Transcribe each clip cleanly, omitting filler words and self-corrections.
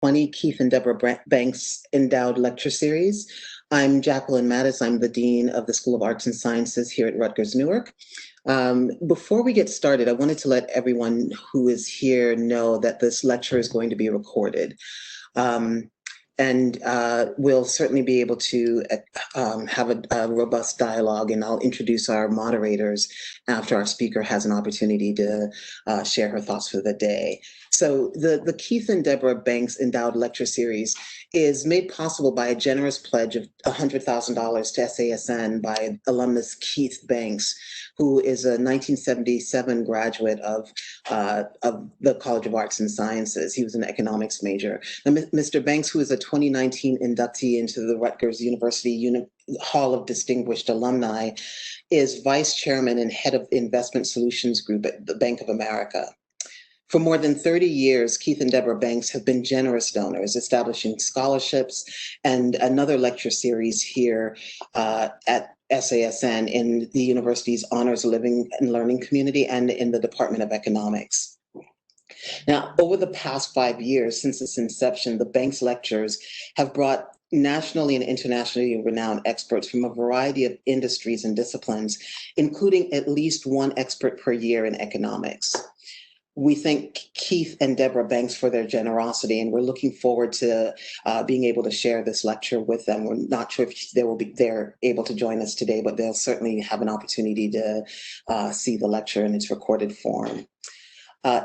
2020 Keith and Debra Banks Endowed Lecture Series. I'm Jacqueline Mattis. I'm the Dean of the School of Arts and Sciences here at Rutgers, Newark. Before we get started, I wanted to let everyone who is here know that this lecture is going to be recorded. And we'll certainly be able to have a robust dialogue, and I'll introduce our moderators after our speaker has an opportunity to share her thoughts for the day. So the Keith and Debra Banks Endowed Lecture Series is made possible by a generous pledge of $100,000 to SASN by alumnus Keith Banks, who is a 1977 graduate of the College of Arts and Sciences. He was an economics major. Now, Mr. Banks, who is a 2019 inductee into the Rutgers University Hall of Distinguished Alumni, is vice chairman and head of Investment Solutions Group at the Bank of America. For more than 30 years, Keith and Debra Banks have been generous donors, establishing scholarships and another lecture series here at SASN in the university's Honors Living and Learning community and in the Department of Economics. Now, over the past 5 years since its inception, the Banks Lectures have brought nationally and internationally renowned experts from a variety of industries and disciplines, including at least one expert per year in economics. We thank Keith and Debra Banks for their generosity, and we're looking forward to being able to share this lecture with them. We're not sure if they're able to join us today, but they'll certainly have an opportunity to see the lecture in its recorded form.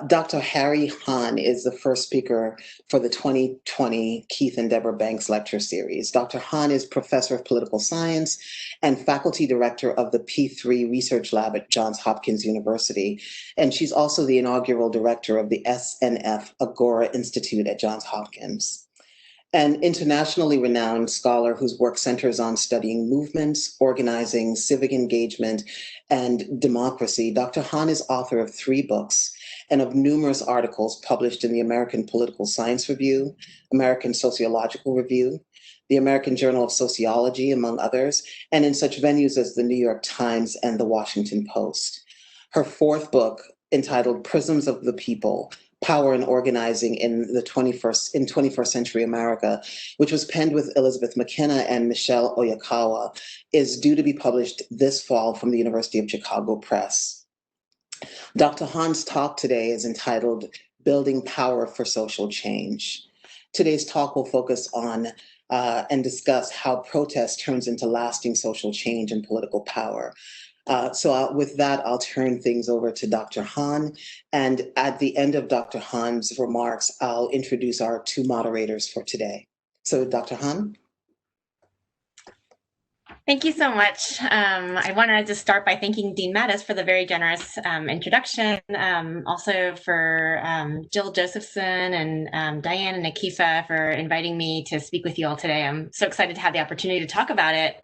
Dr. Hahrie is the first speaker for the 2020 Keith and Debra Banks Lecture Series. Dr. Han is professor of political science and faculty director of the P3 Research Lab at Johns Hopkins University. And she's also the inaugural director of the SNF Agora Institute at Johns Hopkins. An internationally renowned scholar whose work centers on studying movements, organizing, civic engagement, and democracy, Dr. Han is author of 3 books and of numerous articles published in the American Political Science Review, American Sociological Review, the American Journal of Sociology, among others, and in such venues as the New York Times and the Washington Post. Her 4th book, entitled Prisms of the People, Power and Organizing in the 21st Century America, which was penned with Elizabeth McKenna and Michelle Oyakawa, is due to be published this fall from the University of Chicago Press. Dr. Han's talk today is entitled Building Power for Social Change. Today's talk will focus on and discuss how protest turns into lasting social change and political power. With that, I'll turn things over to Dr. Han. And at the end of Dr. Han's remarks, I'll introduce our 2 moderators for today. So Dr. Han. Thank you so much. I want to just start by thanking Dean Mattis for the very generous introduction. Also for Jill Josephson and Diane and Nakeefa for inviting me to speak with you all today. I'm so excited to have the opportunity to talk about it.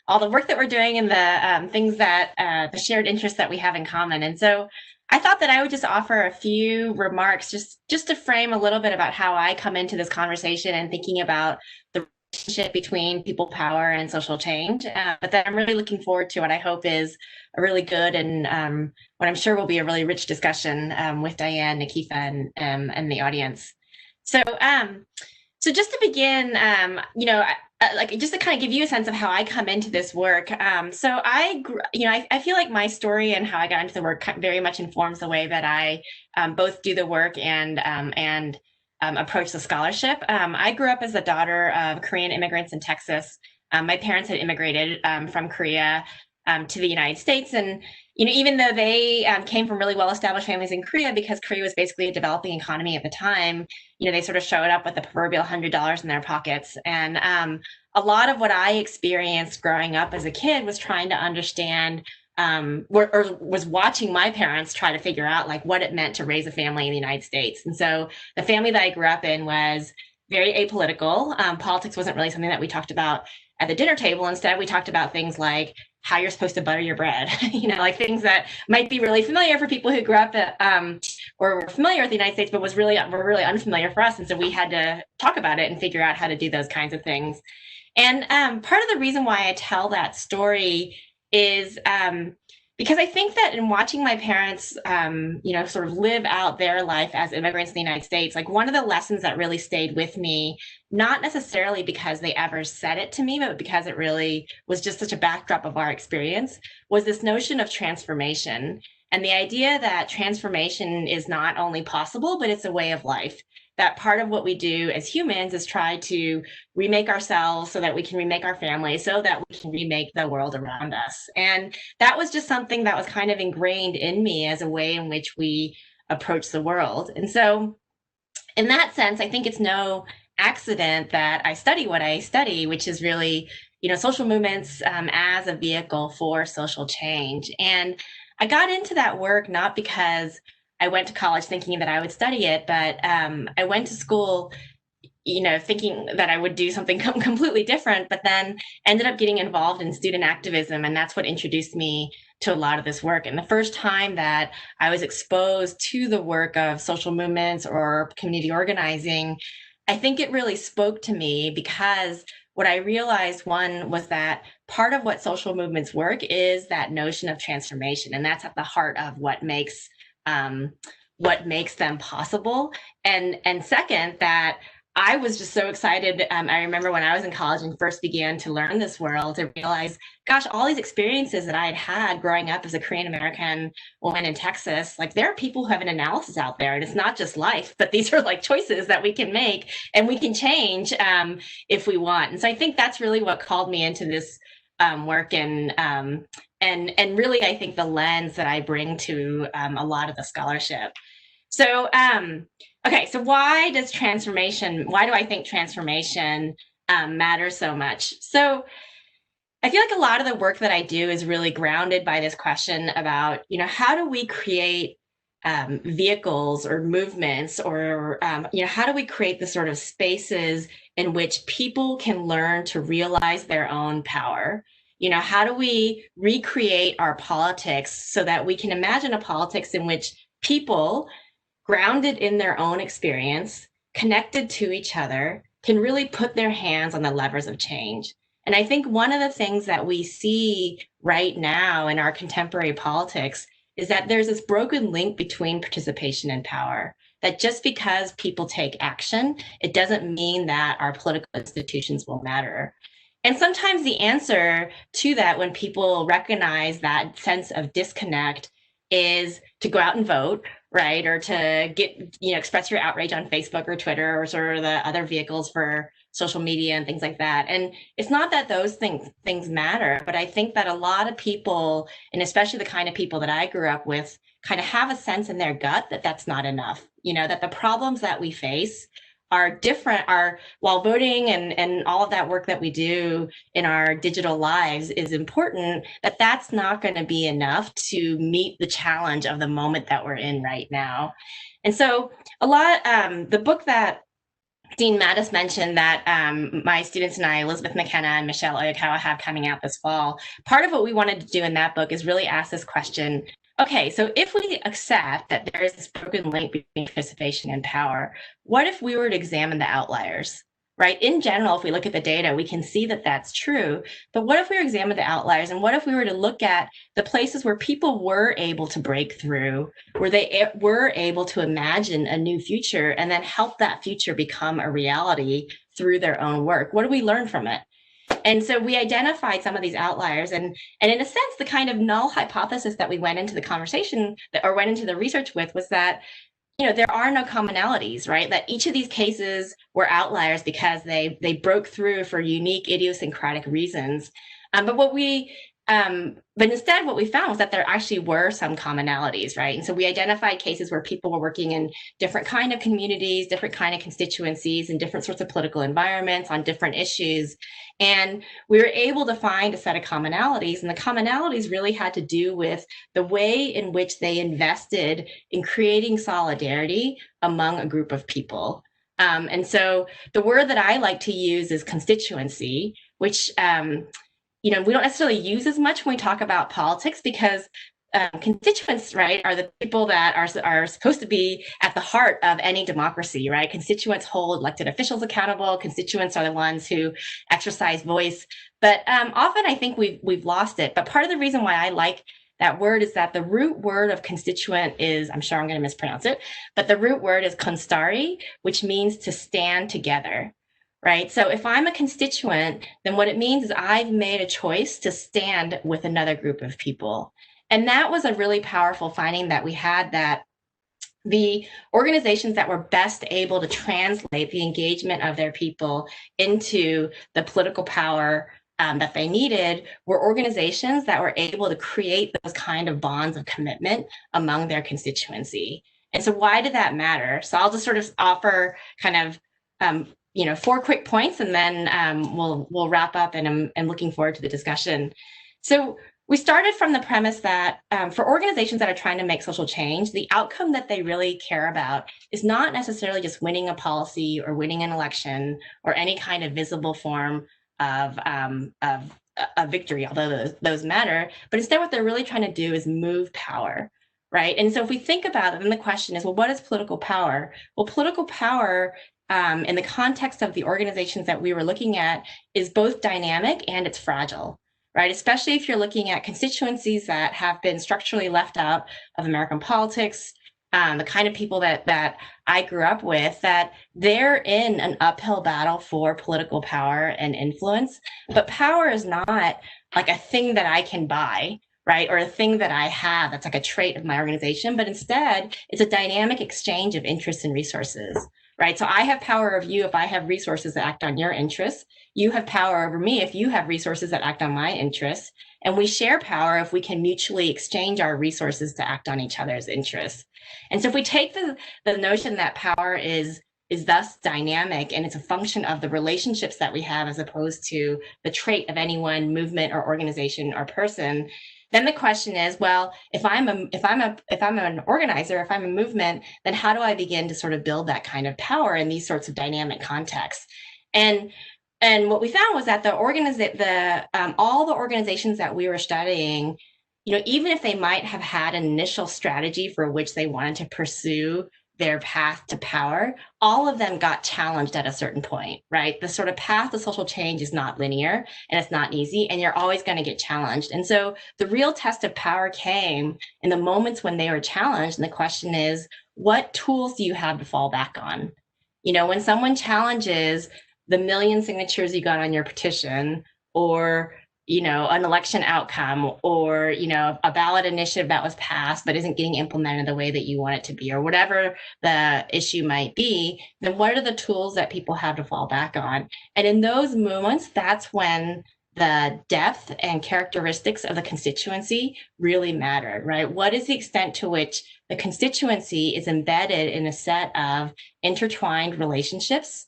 All the work that we're doing and the things that the shared interests that we have in common. And so I thought that I would just offer a few remarks just to frame a little bit about how I come into this conversation and thinking about the relationship between people power and social change. But that I'm really looking forward to what I hope is a really good and what I'm sure will be a really rich discussion with Diane, Nakeefa, and the audience. So just to begin, just to kind of give you a sense of how I come into this work. So I feel like my story and how I got into the work very much informs the way that I both do the work and approach the scholarship. I grew up as the daughter of Korean immigrants in Texas. My parents had immigrated from Korea to the United States. And, even though they came from really well-established families in Korea, because Korea was basically a developing economy at the time, they sort of showed up with the proverbial $100 in their pockets. And a lot of what I experienced growing up as a kid was trying to understand or was watching my parents try to figure out what it meant to raise a family in the United States. And so the family that I grew up in was very apolitical. Politics wasn't really something that we talked about at the dinner table. Instead, we talked about things like how you're supposed to butter your bread, things that might be really familiar for people who grew up or were familiar with the United States, but were really unfamiliar for us. And so we had to talk about it and figure out how to do those kinds of things. And part of the reason why I tell that story is Because I think that in watching my parents, sort of live out their life as immigrants in the United States, like one of the lessons that really stayed with me, not necessarily because they ever said it to me, but because it really was just such a backdrop of our experience, was this notion of transformation. And the idea that transformation is not only possible, but it's a way of life. That part of what we do as humans is try to remake ourselves so that we can remake our family, so that we can remake the world around us. And that was just something that was kind of ingrained in me as a way in which we approach the world. And so, in that sense, I think it's no accident that I study what I study, which is really, social movements as a vehicle for social change. And I got into that work not because I went to college thinking that I would study it, but I went to school, thinking that I would do something completely different, but then ended up getting involved in student activism. And that's what introduced me to a lot of this work. And the first time that I was exposed to the work of social movements or community organizing, I think it really spoke to me because what I realized, one, was that part of what social movements work is that notion of transformation. And that's at the heart of what makes them possible. And second, that I was just so excited. I remember when I was in college and first began to learn this world, to realize, gosh, all these experiences that I had had growing up as a Korean American woman in Texas, like there are people who have an analysis out there, and it's not just life, but these are like choices that we can make and we can change if we want. And so I think that's really what called me into this work, and really, I think the lens that I bring to a lot of the scholarship. So, okay, so why do I think transformation matters so much? So I feel like a lot of the work that I do is really grounded by this question about, how do we create vehicles or movements, or, how do we create the sort of spaces in which people can learn to realize their own power? How do we recreate our politics so that we can imagine a politics in which people, grounded in their own experience, connected to each other, can really put their hands on the levers of change? And I think one of the things that we see right now in our contemporary politics is that there's this broken link between participation and power. That just because people take action, it doesn't mean that our political institutions will matter. And sometimes the answer to that, when people recognize that sense of disconnect, is to go out and vote, right? Or to express your outrage on Facebook or Twitter or sort of the other vehicles for social media and things like that. And it's not that those things matter, but I think that a lot of people, and especially the kind of people that I grew up with, kind of have a sense in their gut that that's not enough, that the problems that we face are different, while voting and all of that work that we do in our digital lives is important, that's not going to be enough to meet the challenge of the moment that we're in right now. And so the book that Dean Mattis mentioned that my students and I, Elizabeth McKenna and Michelle Oyakawa, have coming out this fall, part of what we wanted to do in that book is really ask this question. Okay, so if we accept that there is this broken link between participation and power, what if we were to examine the outliers, right? In general, if we look at the data, we can see that that's true. But what if we examine the outliers, and what if we were to look at the places where people were able to break through, where they were able to imagine a new future and then help that future become a reality through their own work? What do we learn from it? And so we identified some of these outliers, and in a sense, the kind of null hypothesis that we went into the conversation or went into the research with was that, there are no commonalities, right? That each of these cases were outliers because they broke through for unique idiosyncratic reasons. But instead, what we found was that there actually were some commonalities, right? And so we identified cases where people were working in different kind of communities, different kind of constituencies, and different sorts of political environments on different issues. And we were able to find a set of commonalities, and the commonalities really had to do with the way in which they invested in creating solidarity among a group of people. And so the word that I like to use is constituency, which we don't necessarily use as much when we talk about politics, because constituents, right, are the people that are supposed to be at the heart of any democracy, right? Constituents hold elected officials accountable. Constituents are the ones who exercise voice. But often I think we've lost it. But part of the reason why I like that word is that the root word of constituent is, I'm sure I'm going to mispronounce it, but the root word is constari, which means to stand together, right? So if I'm a constituent, then what it means is I've made a choice to stand with another group of people. And that was a really powerful finding that we had, that the organizations that were best able to translate the engagement of their people into the political power that they needed were organizations that were able to create those kind of bonds of commitment among their constituency. And so why did that matter? So I'll just sort of offer kind of 4 quick points, and then we'll wrap up, and I'm looking forward to the discussion. So we started from the premise that for organizations that are trying to make social change, the outcome that they really care about is not necessarily just winning a policy or winning an election or any kind of visible form of a victory, although those matter, but instead what they're really trying to do is move power, right? And so if we think about it, then the question is, well, what is political power? Well, political power in the context of the organizations that we were looking at is both dynamic and it's fragile, right? Especially if you're looking at constituencies that have been structurally left out of American politics, the kind of people that I grew up with, that they're in an uphill battle for political power and influence. But power is not like a thing that I can buy, right? Or a thing that I have that's like a trait of my organization, but instead it's a dynamic exchange of interests and resources, right? So I have power over you if I have resources that act on your interests. You have power over me if you have resources that act on my interests. And we share power if we can mutually exchange our resources to act on each other's interests. And so if we take the notion that power is thus dynamic and it's a function of the relationships that we have as opposed to the trait of any one movement or organization or person, then the question is, well, if I'm an organizer, if I'm a movement, then how do I begin to sort of build that kind of power in these sorts of dynamic contexts? And what we found was that all the organizations that we were studying, even if they might have had an initial strategy for which they wanted to pursue their path to power, all of them got challenged at a certain point, right? The sort of path to social change is not linear and it's not easy, and you're always going to get challenged. And so the real test of power came in the moments when they were challenged. And the question is, what tools do you have to fall back on? When someone challenges the 1 million signatures you got on your petition, or an election outcome, or a ballot initiative that was passed but isn't getting implemented the way that you want it to be, or whatever the issue might be, then what are the tools that people have to fall back on? And in those moments, that's when the depth and characteristics of the constituency really matter, right? What is the extent to which the constituency is embedded in a set of intertwined relationships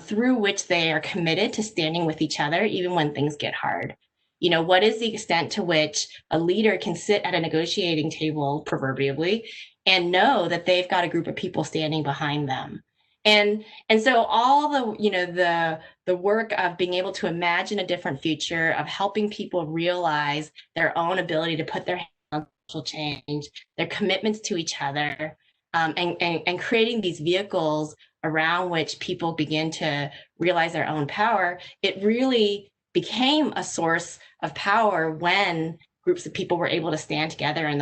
through which they are committed to standing with each other, even when things get hard? What is the extent to which a leader can sit at a negotiating table, proverbially, and know that they've got a group of people standing behind them? And so all the work of being able to imagine a different future, of helping people realize their own ability to put their hands on social change, their commitments to each other, and creating these vehicles around which people begin to realize their own power, it really became a source of power when groups of people were able to stand together in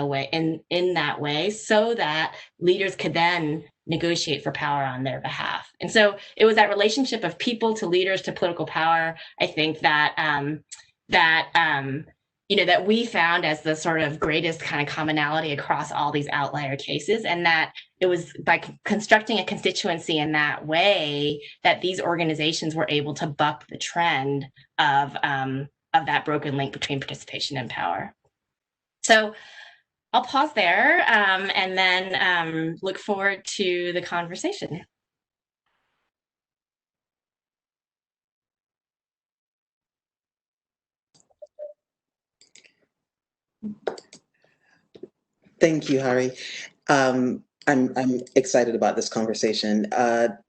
that way, so that leaders could then negotiate for power on their behalf. And so it was that relationship of people to leaders to political power, I think, that that we found as the sort of greatest kind of commonality across all these outlier cases, and that it was by constructing a constituency in that way that these organizations were able to buck the trend of that broken link between participation and power. So I'll pause there and then look forward to the conversation. Thank you, Hahrie. I'm excited about this conversation.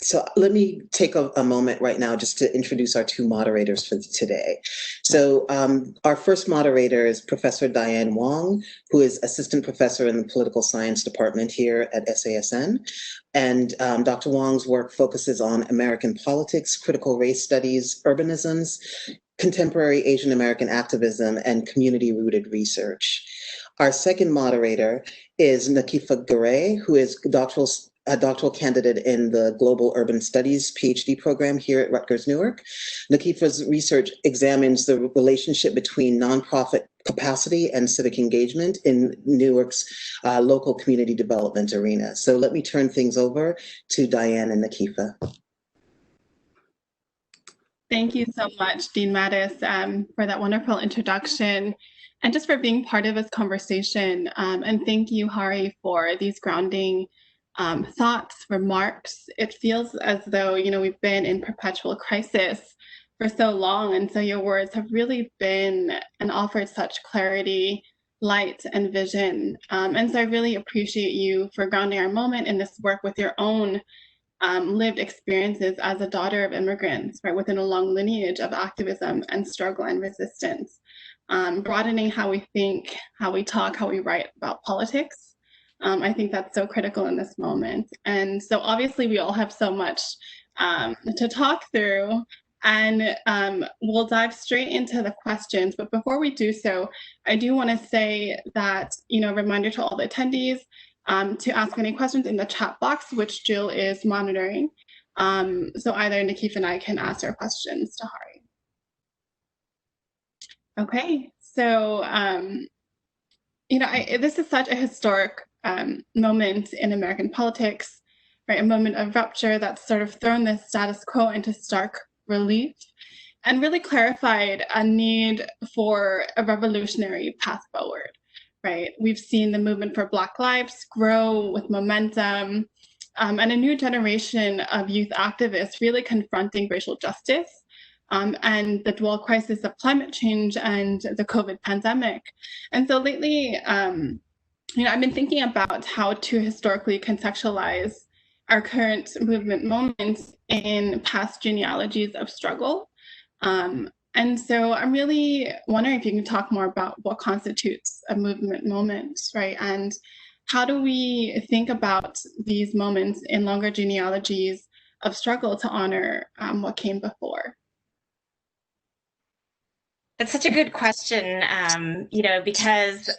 So let me take a moment right now just to introduce our 2 moderators for today. So our first moderator is Professor Diane Wong, who is Assistant Professor in the Political Science Department here at SASN. And Dr. Wong's work focuses on American politics, critical race studies, urbanisms, contemporary Asian American activism, and community-rooted research. Our second moderator is Nakeefa Garay, who is a doctoral candidate in the Global Urban Studies PhD program here at Rutgers Newark. Nakeefa's research examines the relationship between nonprofit capacity and civic engagement in Newark's local community development arena. So let me turn things over to Diane and Nakeefa. Thank you so much, Dean Mattis, for that wonderful introduction and just for being part of this conversation. And thank you, Hahrie, for these grounding thoughts, remarks. It feels as though, we've been in perpetual crisis for so long. And so your words have really been and offered such clarity, light, and vision. And so I really appreciate you for grounding our moment in this work with your own lived experiences as a daughter of immigrants, right, within a long lineage of activism and struggle and resistance, broadening how we think, how we talk, how we write about politics. I think that's so critical in this moment. And so obviously we all have so much to talk through, and we'll dive straight into the questions. But before we do so, I do want to say that, reminder to all the attendees, to ask any questions in the chat box, which Jill is monitoring. So either Nakeefa and I can ask our questions to Hahrie. Okay, so, this is such a historic moment in American politics, right? A moment of rupture that's sort of thrown the status quo into stark relief and really clarified a need for a revolutionary path forward. Right, we've seen the movement for Black Lives grow with momentum, and a new generation of youth activists really confronting racial justice and the dual crisis of climate change and the COVID pandemic. And so lately, I've been thinking about how to historically contextualize our current movement moments in past genealogies of struggle. And so I'm really wondering if you can talk more about what constitutes a movement moment, right? And how do we think about these moments in longer genealogies of struggle to honor what came before? That's such a good question, because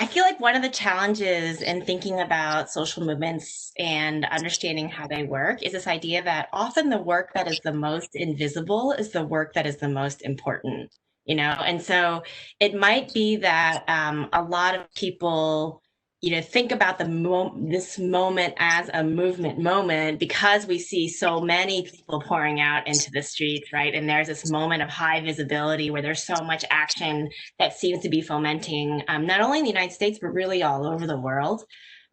I feel like one of the challenges in thinking about social movements and understanding how they work is this idea that often the work that is the most invisible is the work that is the most important, and so it might be that a lot of people think about this moment as a movement moment because we see so many people pouring out into the streets, right? And there's this moment of high visibility where there's so much action that seems to be fomenting, not only in the United States, but really all over the world.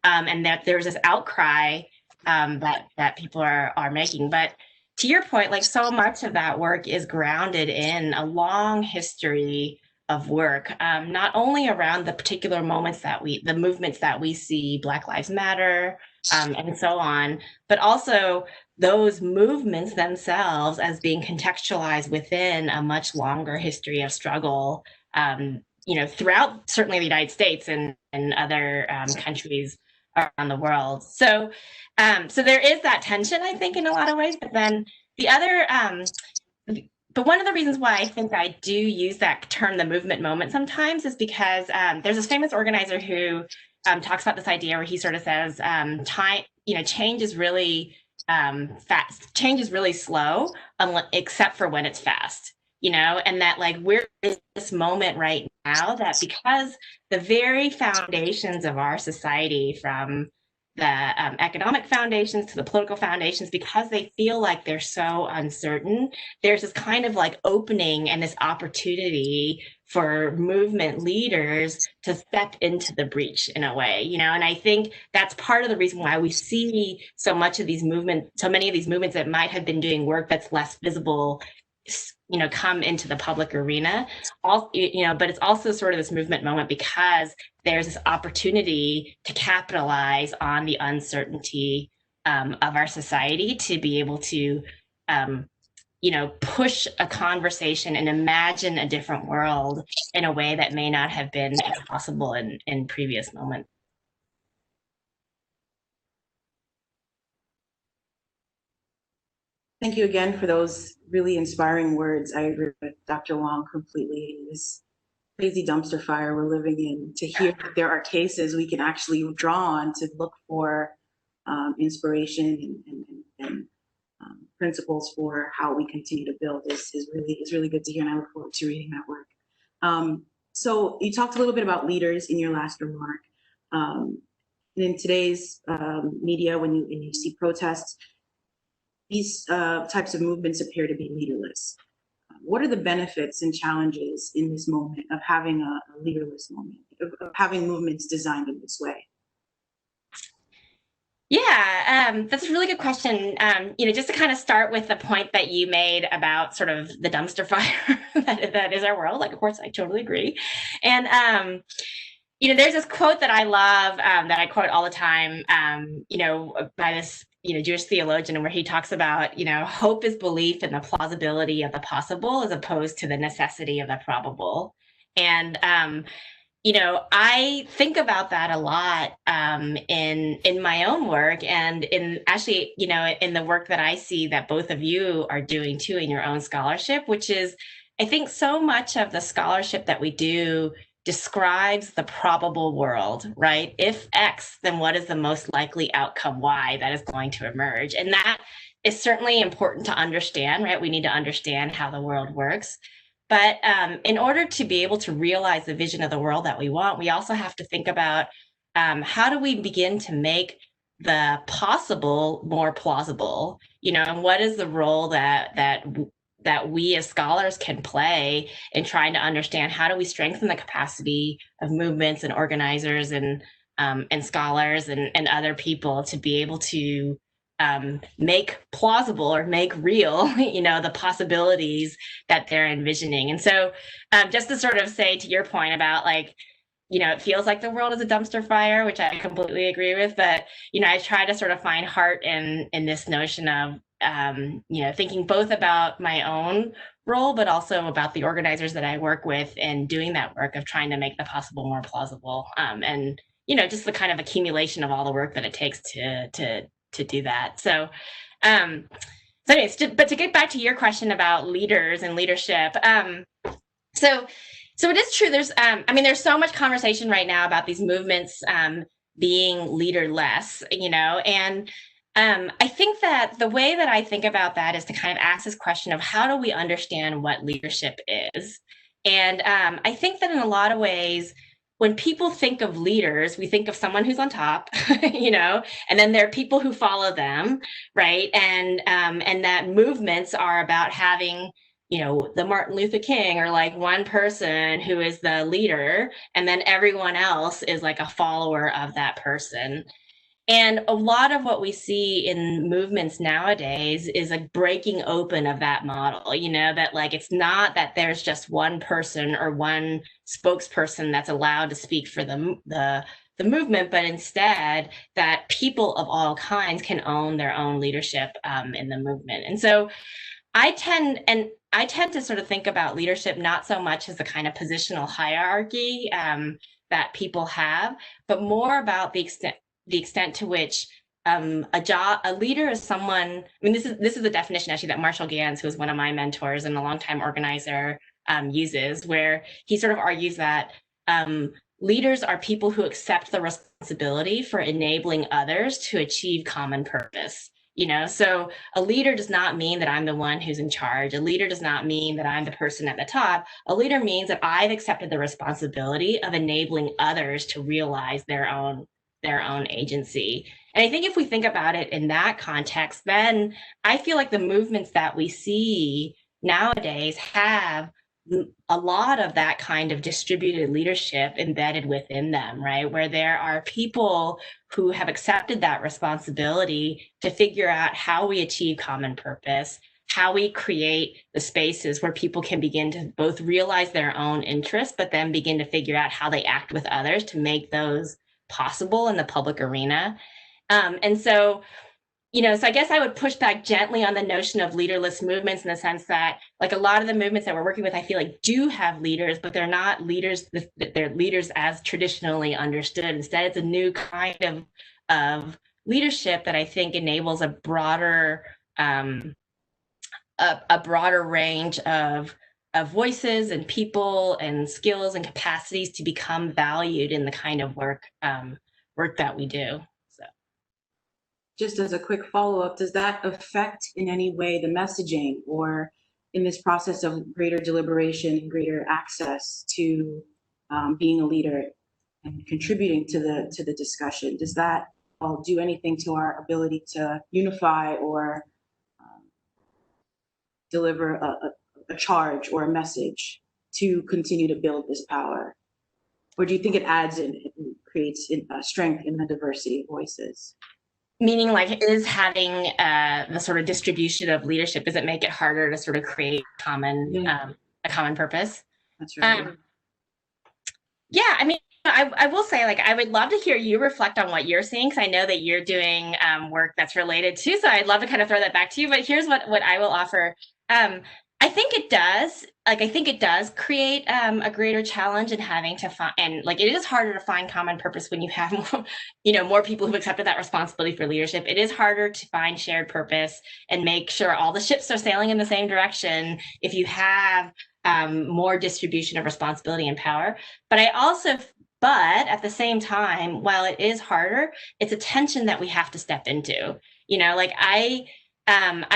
And that there's this outcry that people are making. But to your point, like so much of that work is grounded in a long history of work, not only around the particular moments the movements that we see, Black Lives Matter, and so on, but also those movements themselves as being contextualized within a much longer history of struggle, throughout certainly the United States and other countries around the world. So there is that tension, I think, in a lot of ways, but then the other, but one of the reasons why I think I do use that term, the movement moment, sometimes is because there's this famous organizer who talks about this idea where he sort of says, change is really fast. Change is really slow, except for when it's fast, and that like we're in this moment right now that because the very foundations of our society, from the economic foundations to the political foundations, because they feel like they're so uncertain, there's this kind of like opening and this opportunity for movement leaders to step into the breach in a way, and I think that's part of the reason why we see so many of these movements that might have been doing work that's less visible, come into the public arena, but it's also sort of this movement moment because there's this opportunity to capitalize on the uncertainty of our society to be able to, push a conversation and imagine a different world in a way that may not have been possible in previous moments. Thank you again for those really inspiring words. I agree with Dr. Wong completely. It is crazy dumpster fire we're living in, to hear that there are cases we can actually draw on to look for inspiration and principles for how we continue to build is really good to hear, and I look forward to reading that work. So you talked a little bit about leaders in your last remark. And in today's media, when you see protests, these types of movements appear to be leaderless. What are the benefits and challenges in this moment of having a leaderless moment, of having movements designed in this way? Yeah, that's a really good question. Just to kind of start with the point that you made about sort of the dumpster fire that is our world. Like, of course, I totally agree. And there's this quote that I love that I quote all the time. By this Jewish theologian, where he talks about hope is belief in the plausibility of the possible as opposed to the necessity of the probable. And I think about that a lot in my own work, and in the work that I see that both of you are doing too in your own scholarship, which is, I think, so much of the scholarship that we do describes the probable world, right? If X, then what is the most likely outcome Y that is going to emerge? And that is certainly important to understand, right? We need to understand how the world works. But in order to be able to realize the vision of the world that we want, we also have to think about how do we begin to make the possible more plausible, and what is the role that we as scholars can play in trying to understand how do we strengthen the capacity of movements and organizers and scholars and other people to be able to make plausible or make real, the possibilities that they're envisioning. And so just to sort of say to your point about it feels like the world is a dumpster fire, which I completely agree with, but, I try to sort of find heart in this notion of, thinking both about my own role, but also about the organizers that I work with and doing that work of trying to make the possible more plausible. And, just the kind of accumulation of all the work that it takes to do that. So anyways, but to get back to your question about leaders and leadership, so it is true. There's so much conversation right now about these movements being leaderless, and I think that the way that I think about that is to kind of ask this question of how do we understand what leadership is? And I think that in a lot of ways, when people think of leaders, we think of someone who's on top, and then there are people who follow them, right? And that movements are about having, the Martin Luther King or like one person who is the leader, and then everyone else is like a follower of that person. And a lot of what we see in movements nowadays is a breaking open of that model, that it's not that there's just one person or one spokesperson that's allowed to speak for the movement, but instead that people of all kinds can own their own leadership in the movement. And so I tend to sort of think about leadership not so much as a kind of positional hierarchy that people have, but more about the extent to which a leader is someone. This is a definition actually that Marshall Gans, who is one of my mentors and a longtime organizer, uses, where he sort of argues that leaders are people who accept the responsibility for enabling others to achieve common purpose. So a leader does not mean that I'm the one who's in charge. A leader does not mean that I'm the person at the top. A leader means that I've accepted the responsibility of enabling others to realize their own agency. And I think if we think about it in that context, then I feel like the movements that we see nowadays have a lot of that kind of distributed leadership embedded within them, right? Where there are people who have accepted that responsibility to figure out how we achieve common purpose, how we create the spaces where people can begin to both realize their own interests, but then begin to figure out how they act with others to make those possible in the public arena. And so I guess I would push back gently on the notion of leaderless movements in the sense that a lot of the movements that we're working with, I feel like do have leaders, but they're not leaders, they're leaders as traditionally understood. Instead, it's a new kind of leadership that I think enables a broader range of voices and people and skills and capacities to become valued in the kind of work that we do. So, just as a quick follow-up, does that affect in any way the messaging, or in this process of greater deliberation and greater access to being a leader and contributing to the discussion? Does that do anything to our ability to unify or deliver a charge or a message to continue to build this power? Or do you think it adds and creates strength in the diversity of voices? Meaning, like, is having the sort of distribution of leadership, does it make it harder to sort of create a common purpose? That's right. Yeah, I mean, I will say, like, I would love to hear you reflect on what you're seeing, because I know that you're doing work that's related to, so I'd love to kind of throw that back to you. But here's what I will offer. I think it does. Like, I think it does create a greater challenge in having to find, and like, it is harder to find common purpose when you have more, more people who've accepted that responsibility for leadership. It is harder to find shared purpose and make sure all the ships are sailing in the same direction if you have more distribution of responsibility and power. But at the same time, while it is harder, it's a tension that we have to step into. Like, I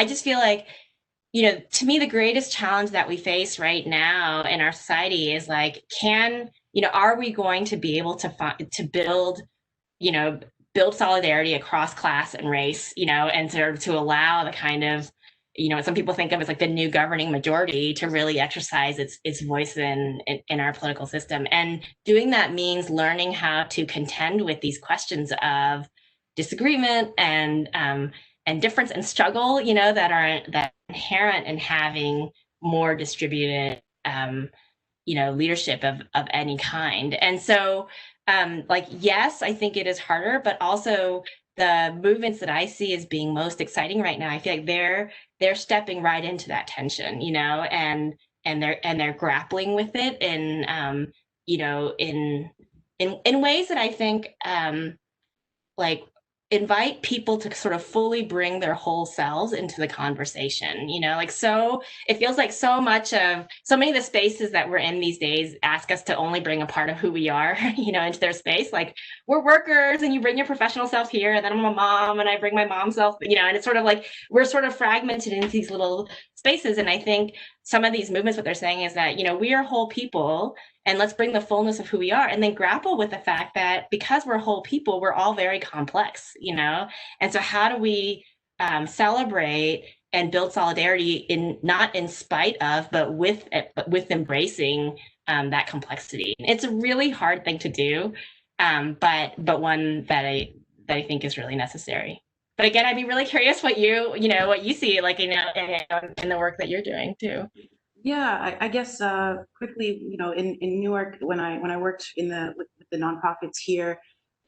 just feel like, to me, the greatest challenge that we face right now in our society is like, are we going to be able to build solidarity across class and race, and sort of to allow the kind of, what some people think of as like the new governing majority to really exercise its voice in our political system. And doing that means learning how to contend with these questions of disagreement and difference and struggle, that are inherent in having more distributed, leadership of any kind. And so, yes, I think it is harder, but also the movements that I see as being most exciting right now, I feel like they're stepping right into that tension, and they're grappling with it in ways that I think invite people to sort of fully bring their whole selves into the conversation, so it feels like so many of the spaces that we're in these days ask us to only bring a part of who we are, into their space. Like, we're workers and you bring your professional self here, and then I'm a mom and I bring my mom self, and it's sort of like, we're sort of fragmented into these little spaces. And I think some of these movements, what they're saying is that, we are whole people, and let's bring the fullness of who we are, and then grapple with the fact that because we're whole people, we're all very complex, and so how do we celebrate and build solidarity not in spite of, but with embracing that complexity? It's a really hard thing to do, but one that I think is really necessary. But again, I'd be really curious what you see, like, in the work that you're doing too. Yeah, I guess quickly, in Newark, when I worked with the nonprofits here,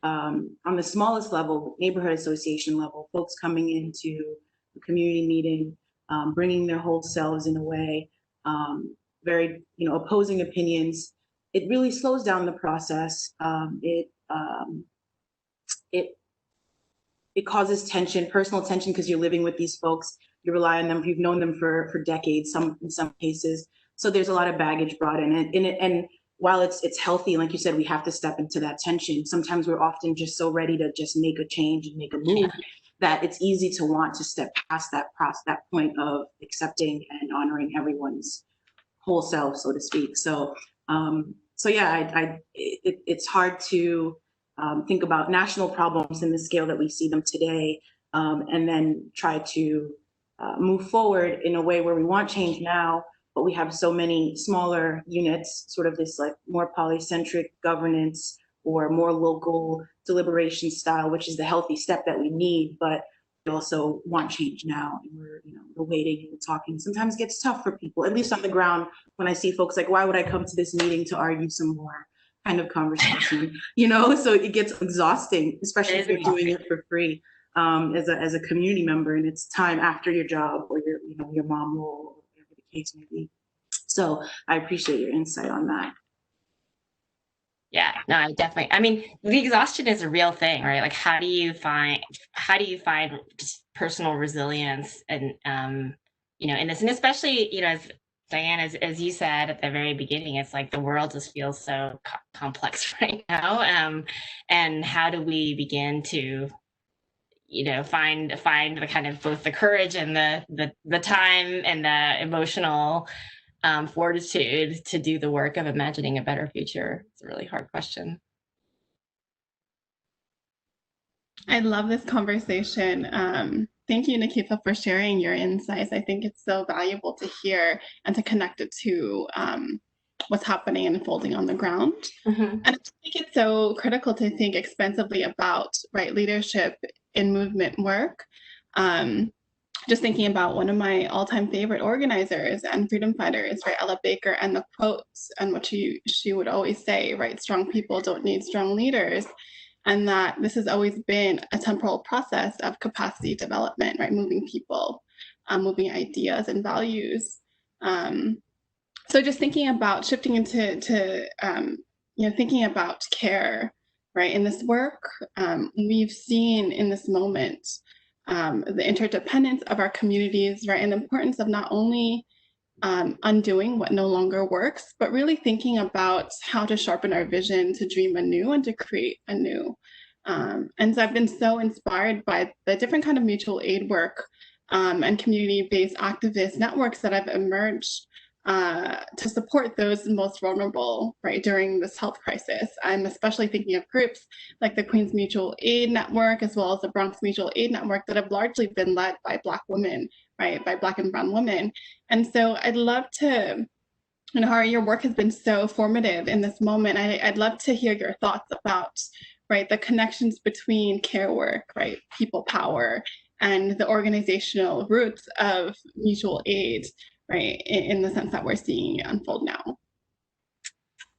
on the smallest level, neighborhood association level, folks coming into a community meeting, bringing their whole selves in a way, very, opposing opinions, it really slows down the process. It causes tension, personal tension, because you're living with these folks. You rely on them. You've known them for decades, in some cases. So there's a lot of baggage brought in. And while it's healthy, like you said, we have to step into that tension. Sometimes we're often just so ready to just make a change and make a move that it's easy to want to step past that point of accepting and honoring everyone's whole self, so to speak. So yeah, it's hard to think about national problems in the scale that we see them today, and then try to move forward in a way where we want change now, but we have so many smaller units, sort of this like more polycentric governance or more local deliberation style, which is the healthy step that we need, but we also want change now. And we're waiting and talking. Sometimes it gets tough for people, at least on the ground, when I see folks like, why would I come to this meeting to argue some more kind of conversation, so it gets exhausting, especially if you're doing it for free. As a community member, and it's time after your job or your mom role, or whatever the case may be. So I appreciate your insight on that. Yeah, no, I definitely. I mean, the exhaustion is a real thing, right? Like, how do you find just personal resilience and in this, and especially as Diane, as you said at the very beginning, it's like the world just feels so complex right now. And how do we begin to, find the kind of both the courage and the time and the emotional fortitude to do the work of imagining a better future? It's a really hard question. I love this conversation. Thank you, Nakeefa, for sharing your insights. I think it's so valuable to hear and to connect it to what's happening and unfolding on the ground. And I think it's so critical to think expansively about leadership in movement work. Just thinking about one of my all-time favorite organizers and freedom fighters, Ella Baker, and the quotes and what she would always say, strong people don't need strong leaders. And that this has always been a temporal process of capacity development, moving people, moving ideas and values. So just thinking about shifting into thinking about care, in this work, we've seen in this moment the interdependence of our communities, and the importance of not only undoing what no longer works, but really thinking about how to sharpen our vision to dream anew and to create anew. And so I've been so inspired by the different kind of mutual aid work and community-based activist networks that have emerged to support those most vulnerable, during this health crisis. I'm especially thinking of groups like the Queens Mutual Aid Network, as well as the Bronx Mutual Aid Network, that have largely been led by Black women, by Black and brown women. And so I'd love to, Hahrie, your work has been so formative in this moment. I'd love to hear your thoughts about, the connections between care work, people power, and the organizational roots of mutual aid, in the sense that we're seeing it unfold now.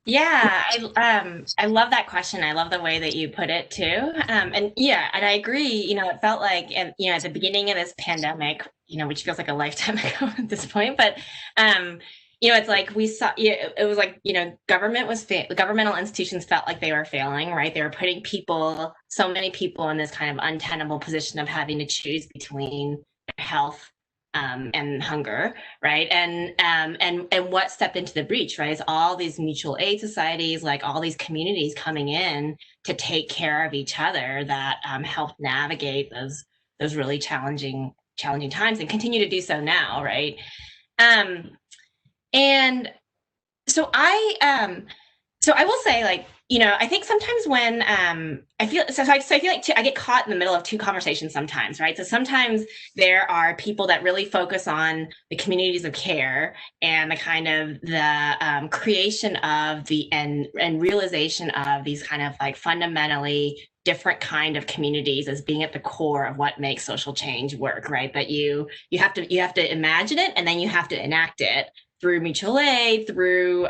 Yeah, I love that question. I love the way that you put it too. And I agree, it felt like, at the beginning of this pandemic, which feels like a lifetime ago at this point, but, it's like we saw, it was like, governmental institutions felt like they were failing, They were putting so many people in this kind of untenable position of having to choose between health and hunger, and what stepped into the breach, is all these mutual aid societies, all these communities coming in to take care of each other that helped navigate those really challenging times and continue to do so now, and so I will say, I think sometimes when I feel like I get caught in the middle of two conversations sometimes, So sometimes there are people that really focus on the communities of care and the kind of the creation of and realization of these kind of fundamentally different kind of communities as being at the core of what makes social change work, But you have to imagine it, and then you have to enact it through mutual aid, through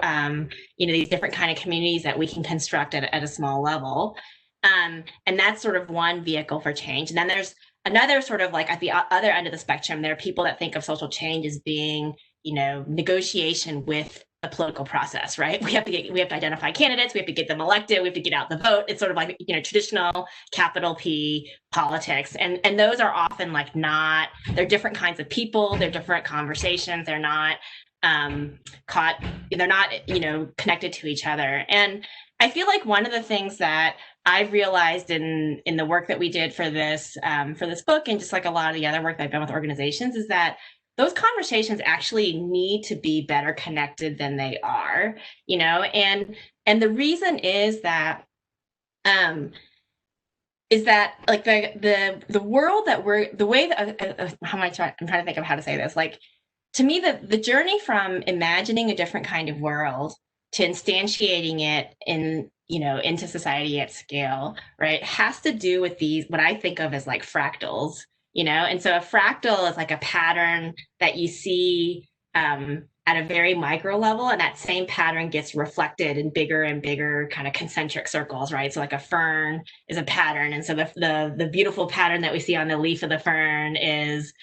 these different kind of communities that we can construct at a small level, and that's sort of one vehicle for change. And then there's another sort of at the other end of the spectrum. There are people that think of social change as being negotiation with the political process, We have to identify candidates, we have to get them elected, we have to get out the vote. It's sort of like traditional capital P politics, and those are often not. They're different kinds of people, they're different conversations, they're not they're not connected to each other. And I feel like one of the things that I've realized in the work that we did for this book, and just a lot of the other work that I've done with organizations, is that those conversations actually need to be better connected than they are, and the reason is that the world that I'm trying to think of how to say this, to me, the journey from imagining a different kind of world to instantiating it into society at scale, has to do with these, what I think of as fractals, and so a fractal is a pattern that you see at a very micro level, and that same pattern gets reflected in bigger and bigger kind of concentric circles, So a fern is a pattern, and so the beautiful pattern that we see on the leaf of the fern is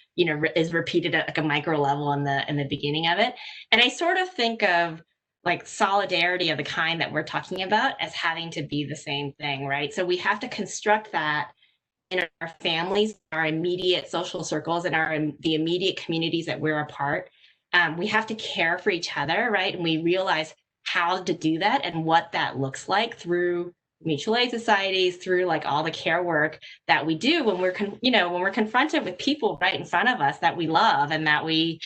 repeated at a micro level in the beginning of it. And I sort of think of solidarity of the kind that we're talking about as having to be the same thing, So we have to construct that in our families, our immediate social circles, and the immediate communities that we're a part. we have to care for each other, right? And we realize how to do that and what that looks like through mutual aid societies, through like all the care work that we do when we're when we're confronted with people right in front of us that we love and that we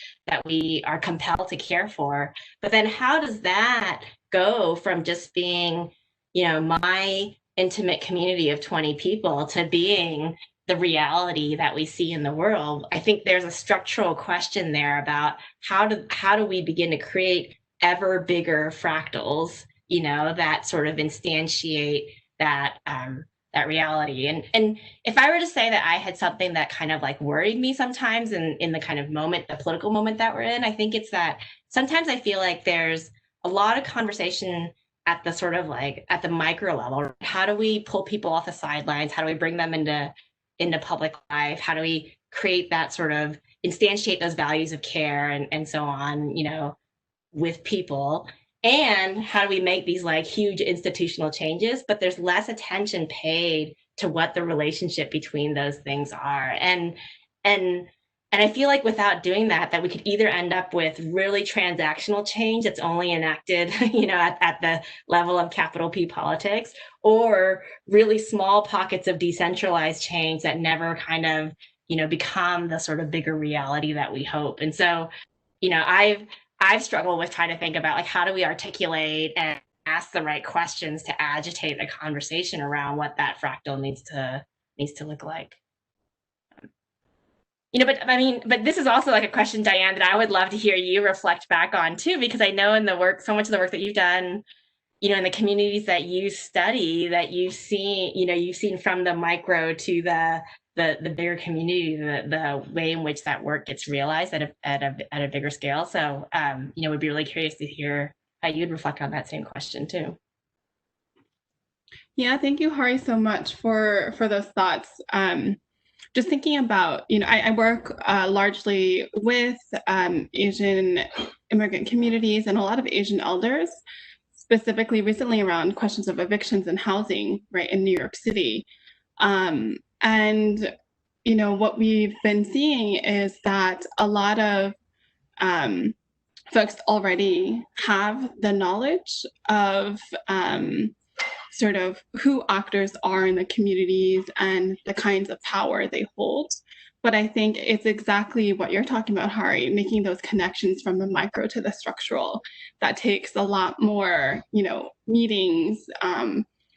are compelled to care for. But then how does that go from just being, my intimate community of 20 people to being the reality that we see in the world? I think there's a structural question there about how do we begin to create ever bigger fractals, that sort of instantiate that that reality. And if I were to say that I had something that kind of like worried me sometimes in the kind of moment, the political moment that we're in, I think it's that sometimes I feel like there's a lot of conversation at the sort of like at the micro level. How do we pull people off the sidelines? How do we bring them into public life? How do we create that sort of instantiate those values of care and so on, with people? And how do we make these like huge institutional changes? But there's less attention paid to what the relationship between those things are. And I feel like without doing that we could either end up with really transactional change that's only enacted, at the level of capital P politics, or really small pockets of decentralized change that never kind of, become the sort of bigger reality that we hope. And so, I've struggled with trying to think about like, how do we articulate and ask the right questions to agitate the conversation around what that fractal needs to look like. But this is also like a question, Diane, that I would love to hear you reflect back on too, because I know in the work, so much of the work that you've done, in the communities that you study, that you've seen from the micro to the bigger community, the way in which that work gets realized at a bigger scale. So, would be really curious to hear how you'd reflect on that same question too. Yeah, thank you, Hahrie, so much for those thoughts. Just thinking about, I work largely with Asian immigrant communities and a lot of Asian elders, specifically recently around questions of evictions and housing, right, in New York City. And, what we've been seeing is that a lot of folks already have the knowledge of sort of who actors are in the communities and the kinds of power they hold. But I think it's exactly what you're talking about, Hahrie, making those connections from the micro to the structural. That takes a lot more, meetings,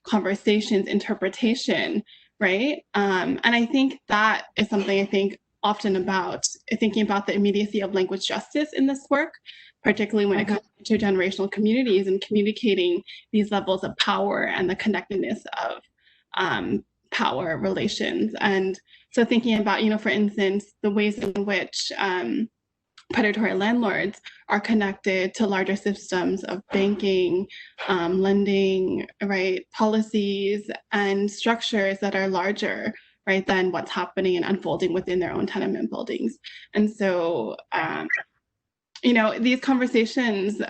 conversations, interpretation, right? And I think that is something I think often about thinking about the immediacy of language justice in this work, particularly when it comes to intergenerational communities and communicating these levels of power and the connectedness of power relations. And so thinking about, for instance, the ways in which predatory landlords are connected to larger systems of banking, lending, right, policies and structures that are larger, right, than what's happening and unfolding within their own tenement buildings. And so, these conversations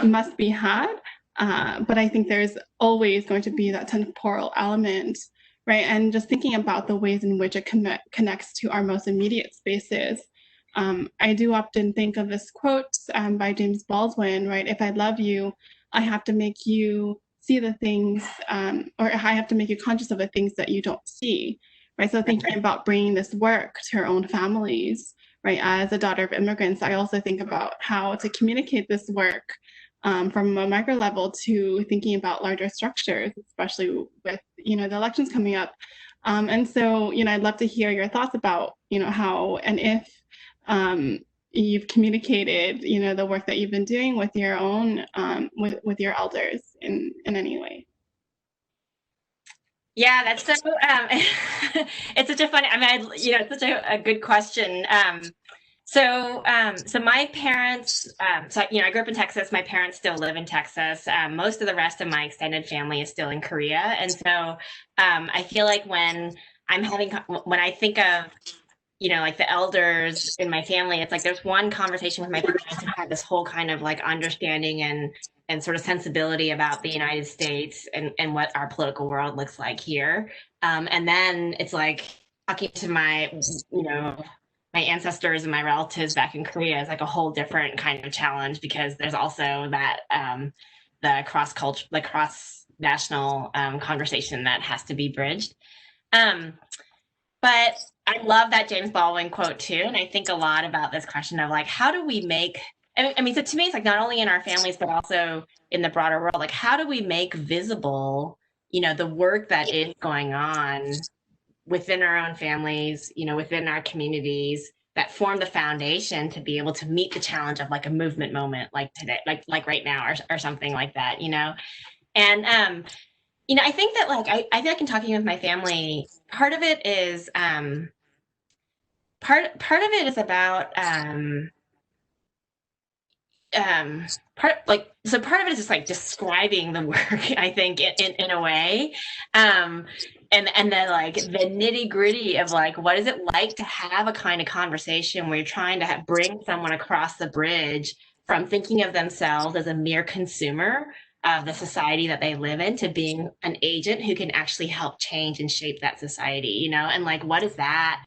must be had, but I think there's always going to be that temporal element, right? And just thinking about the ways in which it connects to our most immediate spaces. I do often think of this quote by James Baldwin, right? If I love you, I have to make you see the things, or I have to make you conscious of the things that you don't see, right? So thinking about bringing this work to our own families, right? As a daughter of immigrants, I also think about how to communicate this work from a micro level to thinking about larger structures, especially with, the elections coming up. And so, I'd love to hear your thoughts about, how and if you've communicated, the work that you've been doing with your own, with your elders in any way. Yeah, that's so, it's such a funny, it's such a good question. So my parents, I grew up in Texas. My parents still live in Texas. Most of the rest of my extended family is still in Korea. And so I feel like when I think of, like the elders in my family, it's like there's one conversation with my parents who had this whole kind of like understanding and sort of sensibility about the United States and what our political world looks like here. And then it's like talking to my, my ancestors and my relatives back in Korea is like a whole different kind of challenge, because there's also that the cross national conversation that has to be bridged. But I love that James Baldwin quote too, and I think a lot about this question of like, how do we make, I mean, so to me, it's like not only in our families, but also in the broader world, like how do we make visible, the work that is going on within our own families, within our communities, that form the foundation to be able to meet the challenge of like a movement moment like today, like right now, or something like that, And I think that like I feel like in talking with my family, part of it is part of it is about part of it is just like describing the work, I think, in a way, and then like the nitty gritty of like, what is it like to have a kind of conversation where you're trying to bring someone across the bridge from thinking of themselves as a mere consumer of the society that they live in to being an agent who can actually help change and shape that society, and like what does that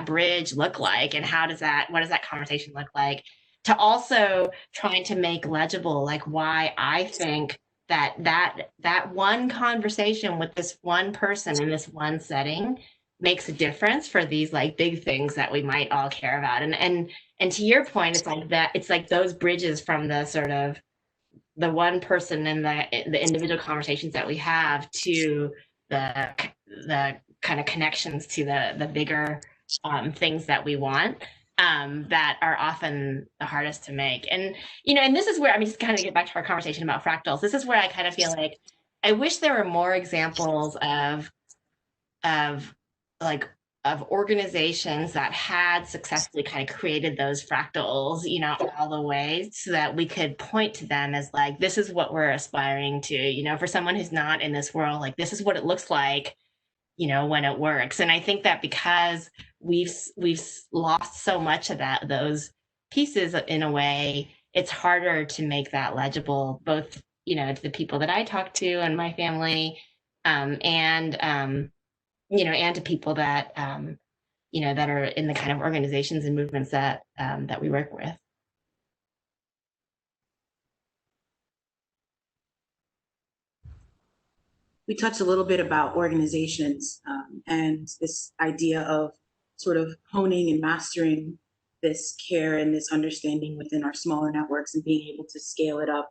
bridge look like, and what does that conversation look like, to also trying to make legible like why I think that one conversation with this one person in this one setting makes a difference for these like big things that we might all care about. And to your point, it's like those bridges from the sort of the one person and the individual conversations that we have to the kind of connections to the bigger things that we want, that are often the hardest to make. And and this is where, I mean, just kind of get back to our conversation about fractals, this is where I kind of feel like I wish there were more examples of organizations that had successfully kind of created those fractals, all the way, so that we could point to them as like, this is what we're aspiring to, for someone who's not in this world, like this is what it looks like, when it works. And I think that because we've lost so much of those pieces in a way, it's harder to make that legible, both, to the people that I talk to and my family, and to people that, that are in the kind of organizations and movements that we work with. We touched a little bit about organizations, and this idea of sort of honing and mastering this care and this understanding within our smaller networks and being able to scale it up,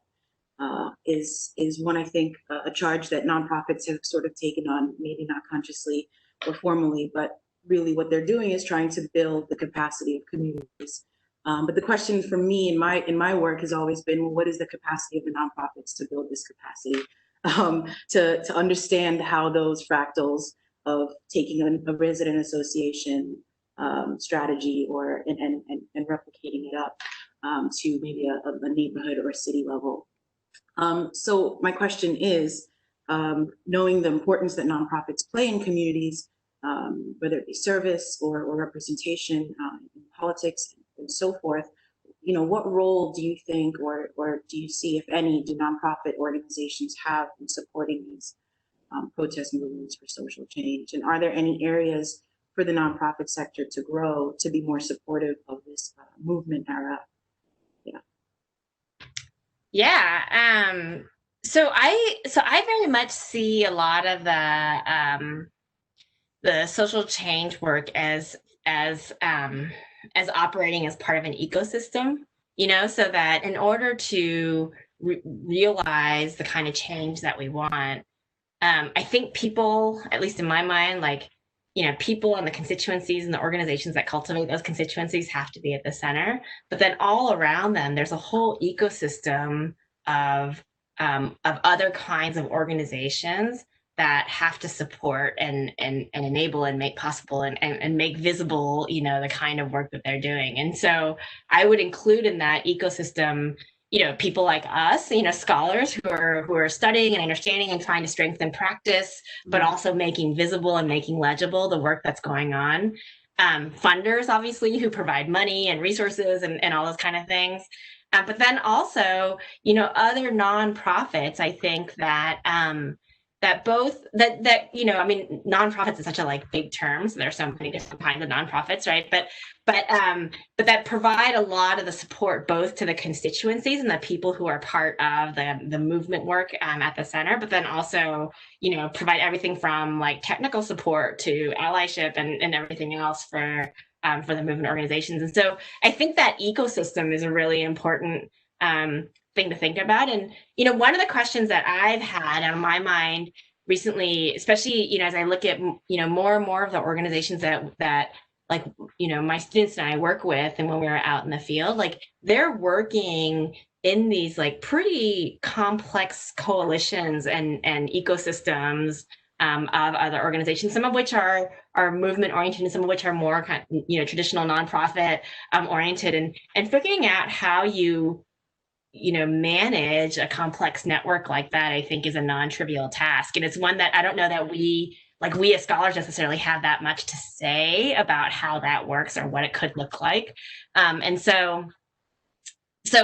is one, I think, a charge that nonprofits have sort of taken on, maybe not consciously or formally, but really what they're doing is trying to build the capacity of communities. But the question for me in my work has always been, well, what is the capacity of the nonprofits to build this capacity? To understand how those fractals of taking a resident association strategy and replicating it up to maybe a neighborhood or a city level. So my question is, knowing the importance that nonprofits play in communities, whether it be service or representation in politics and so forth, what role do you think, or do you see, if any, do nonprofit organizations have in supporting these protest movements for social change? And are there any areas for the nonprofit sector to grow to be more supportive of this movement era? Yeah. So I very much see a lot of the social change work as operating as part of an ecosystem, so that in order to realize the kind of change that we want, I think people, at least in my mind, like, people and the constituencies and the organizations that cultivate those constituencies have to be at the center. But then all around them, there's a whole ecosystem of other kinds of organizations that have to support and enable and make possible and make visible, the kind of work that they're doing. And so I would include in that ecosystem, people like us, scholars who are studying and understanding and trying to strengthen practice, but also making visible and making legible the work that's going on. Funders, obviously, who provide money and resources and all those kind of things. But then also, other nonprofits, I think that I mean, nonprofits is such a like big term, so there's so many different kinds of nonprofits, right? But that provide a lot of the support both to the constituencies and the people who are part of the movement work at the center, but then also, provide everything from like technical support to allyship and everything else for the movement organizations. And so I think that ecosystem is a really important thing to think about. And, one of the questions that I've had on my mind recently, especially, as I look at, more and more of the organizations that like, my students and I work with, and when we were out in the field, like they're working in these like pretty complex coalitions and ecosystems of other organizations, some of which are movement oriented and some of which are more kind of, traditional nonprofit oriented, and figuring out how you manage a complex network like that, I think, is a non-trivial task. And it's one that I don't know that we as scholars necessarily have that much to say about how that works or what it could look like. So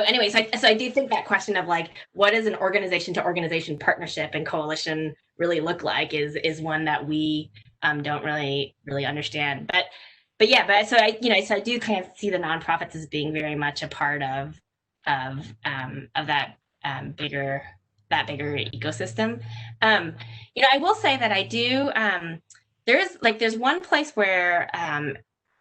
anyways, so I do think that question of like, what does an organization to organization partnership and coalition really look like is one that we don't really understand. But so I do kind of see the nonprofits as being very much a part of that bigger ecosystem. I will say that I do. There's one place where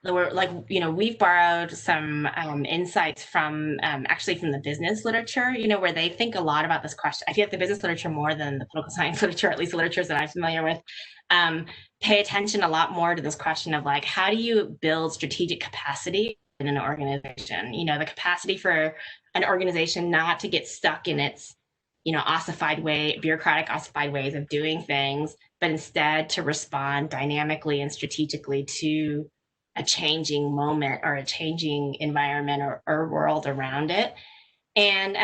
we've borrowed some insights from actually from the business literature, where they think a lot about this question. I feel like the business literature more than the political science literature, at least the literatures that I'm familiar with, pay attention a lot more to this question of like, how do you build strategic capacity in an organization? The capacity for an organization not to get stuck in its, bureaucratic ossified ways of doing things, but instead to respond dynamically and strategically to a changing moment or a changing environment or world around it. And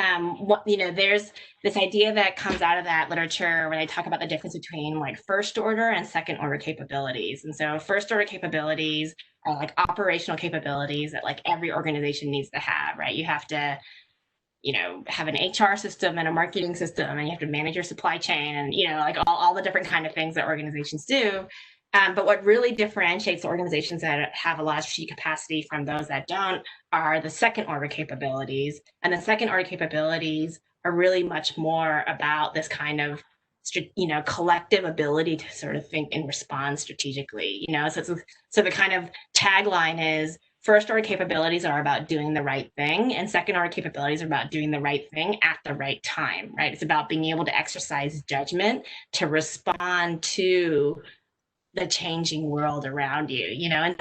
there's this idea that comes out of that literature when they talk about the difference between like first order and second order capabilities. And so first order capabilities are like operational capabilities that like every organization needs to have, right? You have to, have an HR system and a marketing system, and you have to manage your supply chain and, like all the different kind of things that organizations do. But what really differentiates the organizations that have a lot of strategic capacity from those that don't are the second order capabilities. And the second order capabilities are really much more about this kind of, collective ability to sort of think and respond strategically. So the kind of tagline is first order capabilities are about doing the right thing, and second order capabilities are about doing the right thing at the right time, right? It's about being able to exercise judgment to respond to the changing world around you, and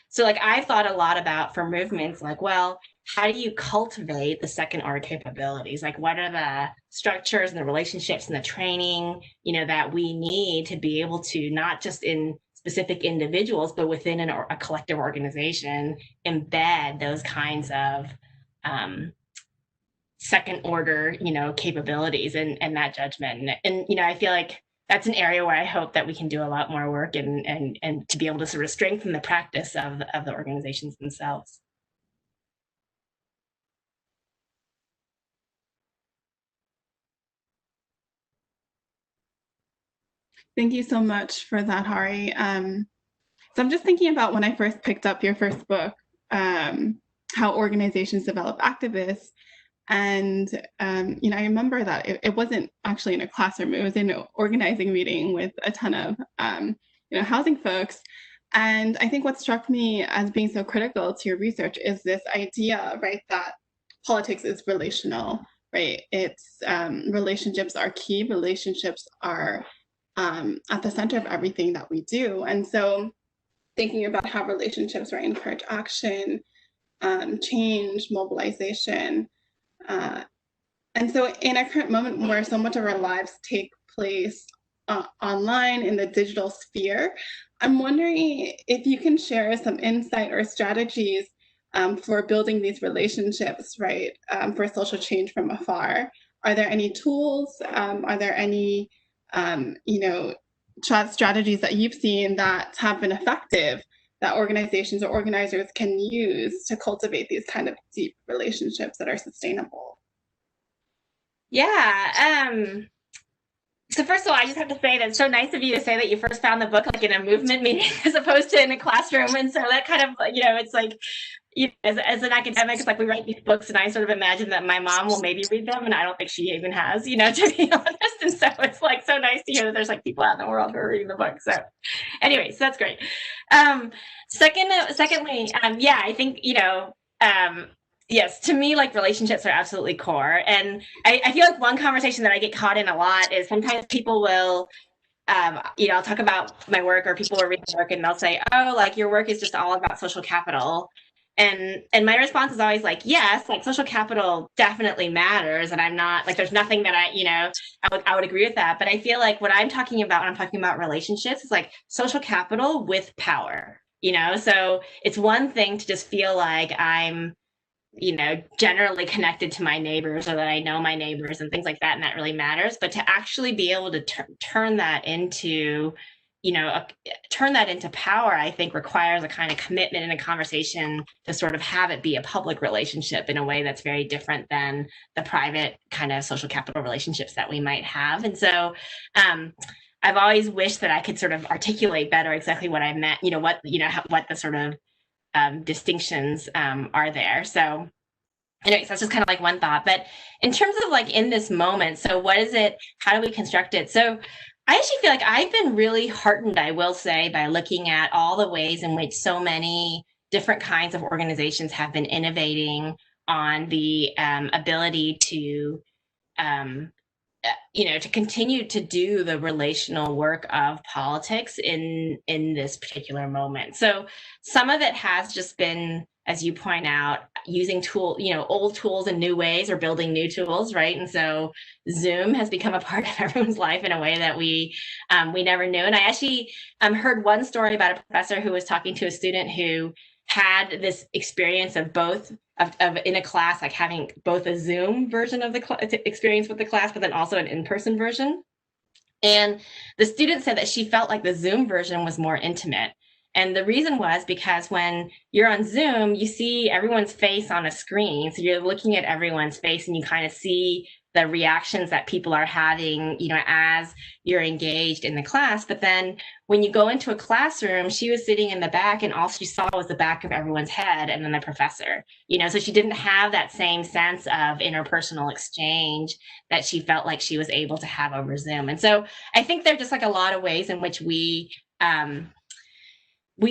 so like I've thought a lot about for movements, like, well, how do you cultivate the second order capabilities? Like, what are the structures and the relationships and the training, that we need to be able to not just in specific individuals, but within a collective organization, embed those kinds of second order, capabilities and that judgment. And I feel like that's an area where I hope that we can do a lot more work and to be able to sort of strengthen the practice of the organizations themselves. Thank you so much for that, Hahrie. So I'm just thinking about when I first picked up your first book, How Organizations Develop Activists. And, I remember that it wasn't actually in a classroom, it was in an organizing meeting with a ton of, housing folks. And I think what struck me as being so critical to your research is this idea, right, that politics is relational, right? It's relationships are key, relationships are at the center of everything that we do. And so thinking about how relationships, right, encourage action, change, mobilization. And so in our current moment where so much of our lives take place online in the digital sphere, I'm wondering if you can share some insight or strategies for building these relationships, right, for social change from afar. Are there any tools? Are there any, strategies that you've seen that have been effective that organizations or organizers can use to cultivate these kind of deep relationships that are sustainable? Yeah. So first of all, I just have to say that it's so nice of you to say that you first found the book like in a movement meeting as opposed to in a classroom. And so that kind of, it's like, as an academic, it's like we write these books and I sort of imagine that my mom will maybe read them, and I don't think she even has, to be honest. And so it's like so nice to hear that there's like people out in the world who are reading the book. So anyway, so that's great. Secondly, yeah, I think, yes, to me, like relationships are absolutely core. And I feel like one conversation that I get caught in a lot is sometimes people will, I'll talk about my work or people will read my work and they'll say, oh, like your work is just all about social capital. And my response is always like, yes, like social capital definitely matters. And I'm not like, there's nothing that I would agree with that. But I feel like what I'm talking about when I'm talking about relationships is like social capital with power, so it's one thing to just feel like I'm, generally connected to my neighbors or that I know my neighbors and things like that. And that really matters. But to actually be able to turn that into, turn that into power, I think requires a kind of commitment and a conversation to sort of have it be a public relationship in a way that's very different than the private kind of social capital relationships that we might have. And so, I've always wished that I could sort of articulate better exactly what I meant, what the sort of distinctions are there. So anyways, that's just kind of like one thought. But in terms of like in this moment, so what is it? How do we construct it? So I actually feel like I've been really heartened, I will say, by looking at all the ways in which so many different kinds of organizations have been innovating on the ability to to continue to do the relational work of politics in this particular moment. So some of it has just been, as you point out, using old tools in new ways or building new tools, right? And so Zoom has become a part of everyone's life in a way that we never knew. And I actually heard one story about a professor who was talking to a student who had this experience of both of in a class, like having both a Zoom version of the experience with the class, but then also an in-person version. And the student said that she felt like the Zoom version was more intimate. And the reason was because when you're on Zoom, you see everyone's face on a screen. So you're looking at everyone's face and you kind of see the reactions that people are having, as you're engaged in the class. But then when you go into a classroom, she was sitting in the back and all she saw was the back of everyone's head and then the professor, so she didn't have that same sense of interpersonal exchange that she felt like she was able to have over Zoom. And so I think there are just like a lot of ways in which we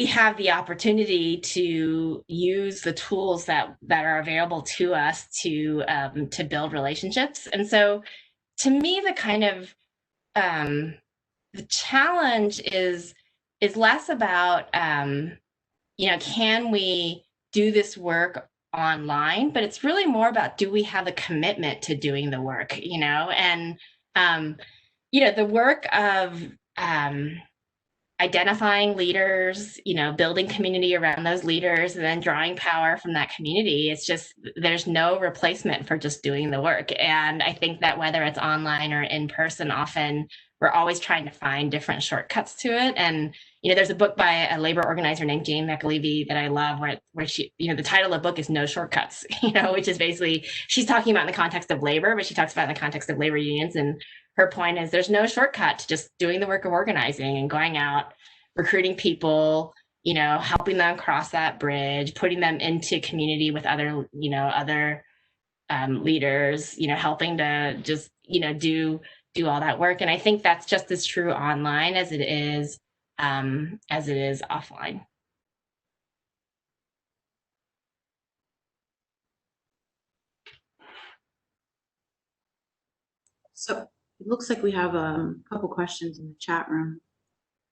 have the opportunity to use the tools that are available to us to build relationships. And so to me, the kind of the challenge is less about, can we do this work online, but it's really more about, do we have a commitment to doing the work, and, the work of, identifying leaders, building community around those leaders, and then drawing power from that community. It's just, there's no replacement for just doing the work. And I think that whether it's online or in person, often we're always trying to find different shortcuts to it. And, there's a book by a labor organizer named Jane McAlevey that I love where she, the title of the book is No Shortcuts, which is basically, she's talking about in the context of labor, but she talks about in the context of labor unions. And her point is there's no shortcut to just doing the work of organizing and going out, recruiting people, helping them cross that bridge, putting them into community with other leaders, helping to just, do all that work. And I think that's just as true online as it is offline. So it looks like we have a couple questions in the chat room.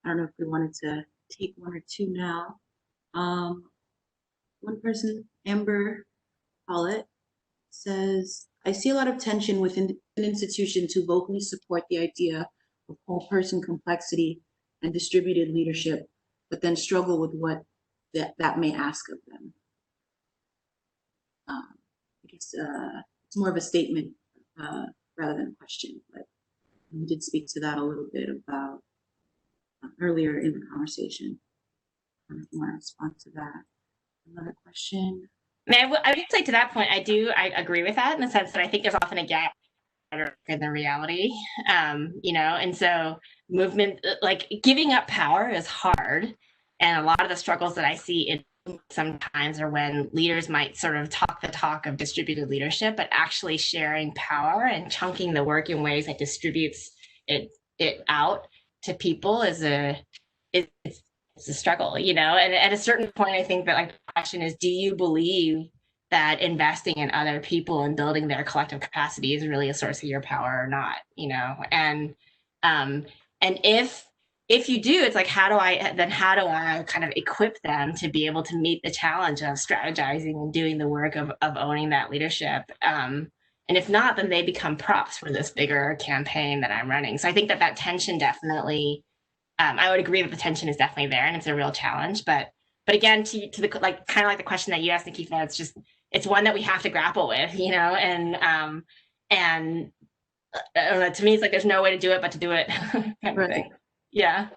I don't know if we wanted to take one or two now. One person, Amber Follett, says, I see a lot of tension within institutions who vocally support the idea of whole person complexity and distributed leadership, but then struggle with what that may ask of them. I guess it's more of a statement rather than a question, but we did speak to that a little bit about earlier in the conversation. If you want to respond to that. Another question. I would say to that point, I agree with that in the sense that I think there's often a gap than the reality, and so movement, like giving up power is hard. And a lot of the struggles that I see in sometimes are when leaders might sort of talk the talk of distributed leadership, but actually sharing power and chunking the work in ways that distributes it out to people is it's a struggle, and at a certain point, I think that like the question is, do you believe that investing in other people and building their collective capacity is really a source of your power or not, and if you do, it's like, how do I kind of equip them to be able to meet the challenge of strategizing and doing the work of owning that leadership? And if not, then they become props for this bigger campaign that I'm running. So I think that tension definitely, I would agree that the tension is definitely there and it's a real challenge. But again, to the like kind of like the question that you asked, Nakeefa, it's one that we have to grapple with, and I don't know, to me, it's like there's no way to do it but to do it. Kind of thing. Yeah.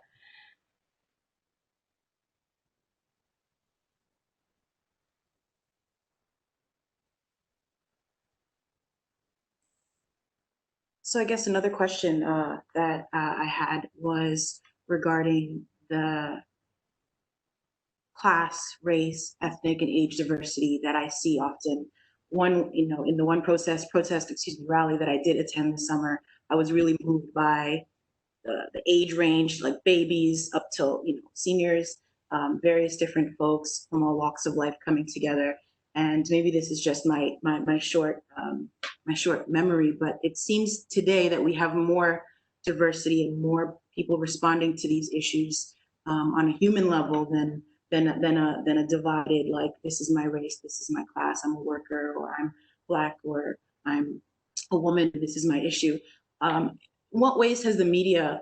So I guess another question that I had was regarding the class, race, ethnic, and age diversity that I see often. One, in the one rally that I did attend this summer, I was really moved by the age range, like babies up till seniors, various different folks from all walks of life coming together. And maybe this is just my short memory, but it seems today that we have more diversity and more people responding to these issues on a human level than a divided, like, this is my race, this is my class, I'm a worker, or I'm Black, or I'm a woman, this is my issue. What ways has the media,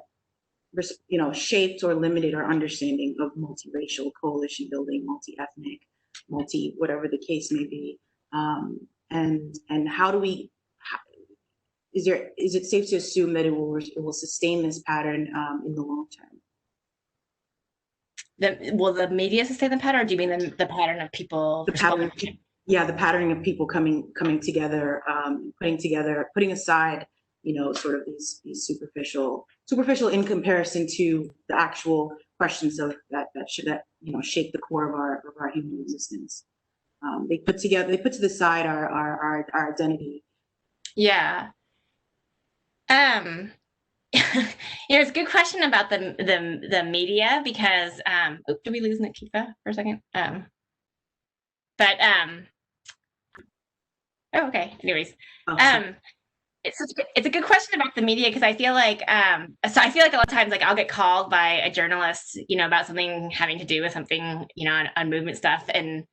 shaped or limited our understanding of multiracial coalition building, multi-ethnic, whatever the case may be? And how do we? Is it safe to assume that it will sustain this pattern in the long term? Will the media sustain the pattern, or do you mean the pattern of people? The patterning of people coming together, putting aside, sort of these superficial in comparison to the actual questions of that shape the core of our human existence. They put to the side our identity. Yeah. It's a good question about the media, because did we lose Nakeefa for a second? Oh, okay. Anyways, it's a good question about the media, because I feel like a lot of times, like, I'll get called by a journalist, about something having to do with something, on movement stuff, and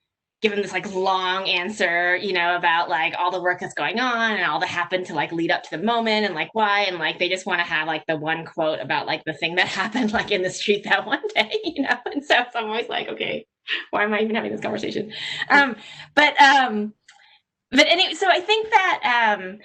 give them this like long answer, about like all the work that's going on and all that happened to like lead up to the moment and like why, and like they just want to have like the one quote about like the thing that happened like in the street that one day, and so I'm always like, okay, why am I even having this conversation? But anyway, so I think that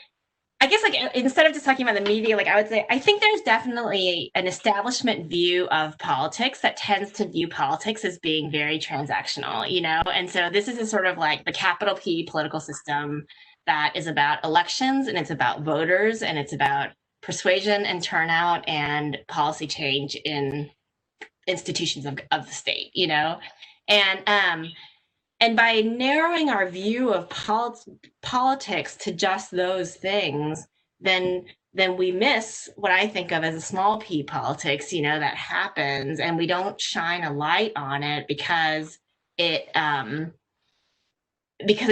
I guess, like, instead of just talking about the media, like, I would say, I think there's definitely an establishment view of politics that tends to view politics as being very transactional, and so this is a sort of like the capital P political system that is about elections, and it's about voters, and it's about persuasion and turnout and policy change in institutions of the state, and by narrowing our view of politics to just those things, then we miss what I think of as a small p politics, that happens, and we don't shine a light on it because it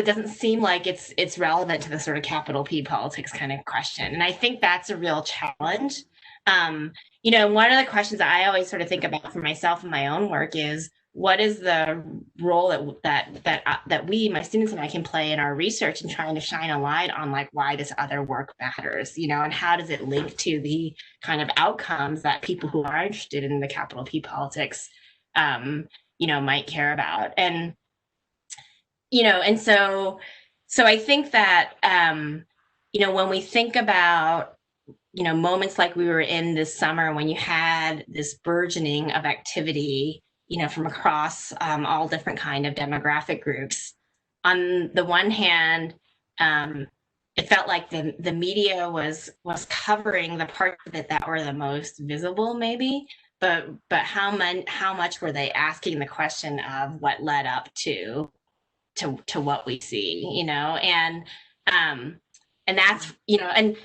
doesn't seem like it's relevant to the sort of capital P politics kind of question. And I think that's a real challenge. One of the questions that I always sort of think about for myself in my own work is, what is the role that we, my students and I, can play in our research and trying to shine a light on like why this other work matters, and how does it link to the kind of outcomes that people who are interested in the capital P politics, might care about. And, and so I think that, when we think about, moments like we were in this summer, when you had this burgeoning of activity, from across all different kind of demographic groups. On the one hand, it felt like the media was covering the parts of it that were the most visible, maybe, but how much were they asking the question of what led up to what we see, you know? And that's, you know, and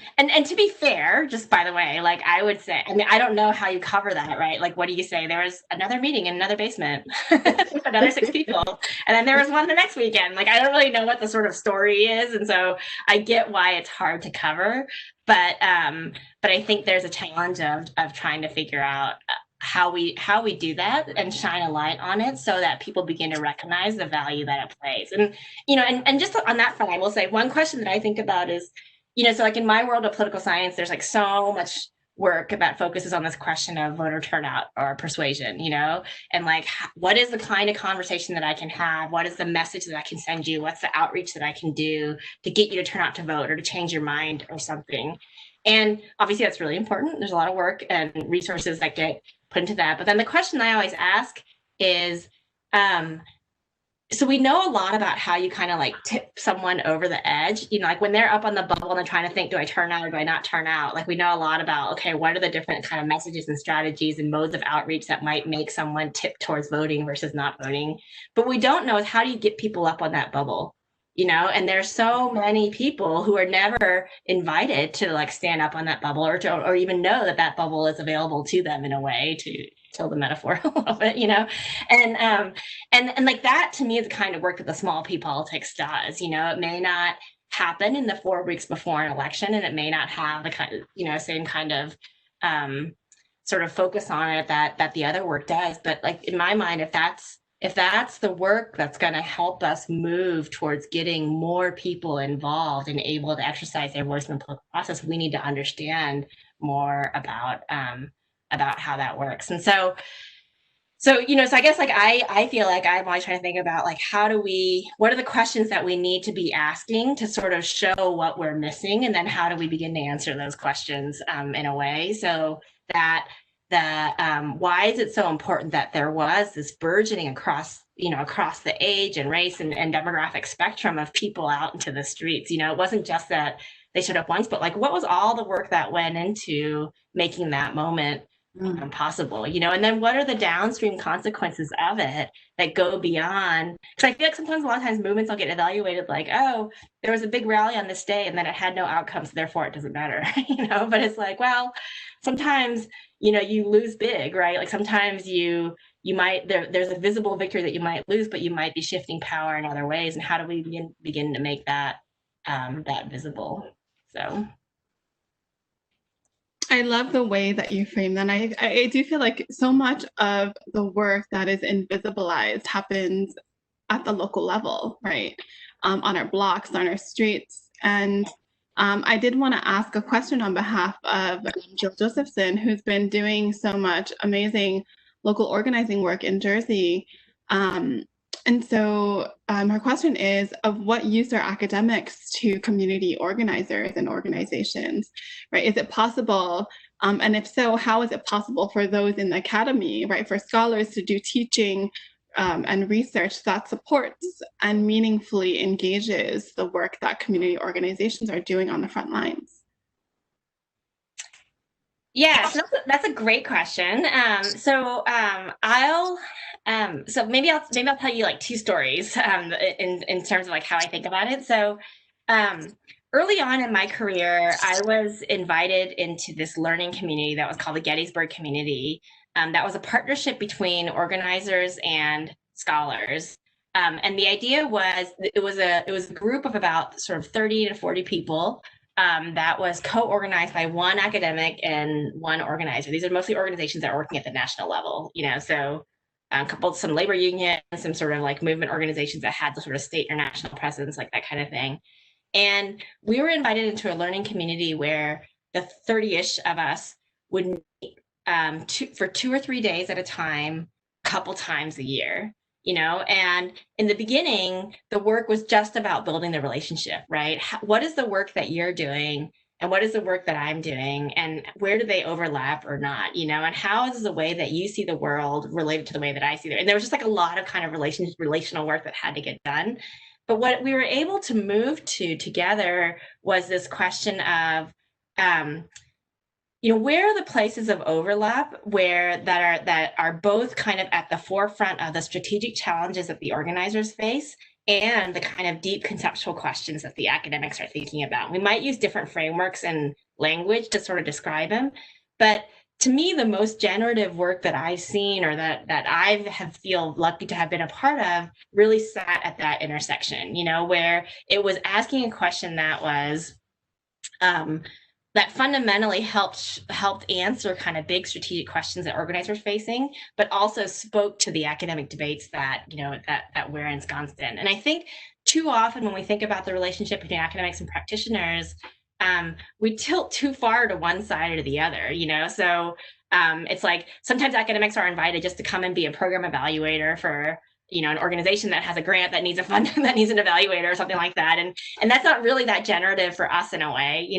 to be fair, just by the way, like I would say, I mean, I don't know how you cover that, right? Like, what do you say? There was another meeting in another basement with another 6 people, and then there was one the next weekend. Like, I don't really know what the sort of story is, and so I get why it's hard to cover, but I think there's a challenge of trying to figure out how we do that and shine a light on it so that people begin to recognize the value that it plays. And, you know, and just on that front, I will say one question that I think about is, you know, so like in my world of political science, there's like so much work that focuses on this question of voter turnout or persuasion, you know, and like, what is the kind of conversation that I can have? What is the message that I can send you? What's the outreach that I can do to get you to turn out to vote or to change your mind or something? And obviously that's really important. There's a lot of work and resources that get put into that. But then the question I always ask is, so we know a lot about how you kind of like tip someone over the edge, you know, like when they're up on the bubble and they're trying to think, do I turn out or do I not turn out? Like we know a lot about, okay, what are the different kind of messages and strategies and modes of outreach that might make someone tip towards voting versus not voting. But we don't know is how do you get people up on that bubble? You know, and there's so many people who are never invited to like stand up on that bubble or even know that that bubble is available to them in a way, to tell the metaphor a little bit, you know, and like that to me is the kind of work that the small p politics does. You know, it may not happen in the 4 weeks before an election, and it may not have the kind of, you know, same kind of sort of focus on it that the other work does. But like in my mind, if that's the work that's going to help us move towards getting more people involved and able to exercise their voice in the political process, we need to understand more about how that works. And so you know, so I guess like I feel like I'm always trying to think about like what are the questions that we need to be asking to sort of show what we're missing, and then how do we begin to answer those questions in a way so that why is it so important that there was this burgeoning across the age and race and demographic spectrum of people out into the streets? You know, it wasn't just that they showed up once, but like what was all the work that went into making that moment possible, you know, and then what are the downstream consequences of it that go beyond? Because I feel like sometimes a lot of times movements will get evaluated like, oh, there was a big rally on this day and then it had no outcomes, therefore it doesn't matter, you know. But it's like, well, sometimes, you know, you lose big, right? Like sometimes you might there's a visible victory that you might lose, but you might be shifting power in other ways. And how do we begin to make that that visible? So I love the way that you frame that. I do feel like so much of the work that is invisibilized happens at the local level, right? On our blocks, on our streets. And I did want to ask a question on behalf of Jill Josephson, who's been doing so much amazing local organizing work in Jersey. And so her question is, of what use are academics to community organizers and organizations, right? Is it possible, and if so, how is it possible for those in the academy, right, for scholars to do teaching and research that supports and meaningfully engages the work that community organizations are doing on the front lines? Yeah, so that's a great question. So maybe I'll tell you like 2 stories in terms of like how I think about it. So early on in my career, I was invited into this learning community that was called the Gettysburg Community. That was a partnership between organizers and scholars. And the idea was it was a group of about sort of 30 to 40 people. That was co-organized by one academic and one organizer. These are mostly organizations that are working at the national level, you know, so some labor unions, some sort of like movement organizations that had the sort of state or national presence, like that kind of thing. And we were invited into a learning community where the 30-ish of us would meet for 2 or 3 days at a time, a couple times a year. You know, and in the beginning, the work was just about building the relationship, right? What is the work that you're doing and what is the work that I'm doing and where do they overlap or not, you know, and how is the way that you see the world related to the way that I see it? And there was just like a lot of kind of relational work that had to get done. But what we were able to move to together was this question of, where are the places of overlap that are both kind of at the forefront of the strategic challenges that the organizers face and the kind of deep conceptual questions that the academics are thinking about. We might use different frameworks and language to sort of describe them, but to me, the most generative work that I've seen or that I have feel lucky to have been a part of really sat at that intersection, where it was asking a question that was that fundamentally helped answer kind of big strategic questions that organizers are facing, but also spoke to the academic debates that that we're ensconced in. And I think too often when we think about the relationship between academics and practitioners, we tilt too far to one side or the other, So it's like sometimes academics are invited just to come and be a program evaluator for an organization that has a grant that needs a fund that needs an evaluator or something like that, and that's not really that generative for us in a way,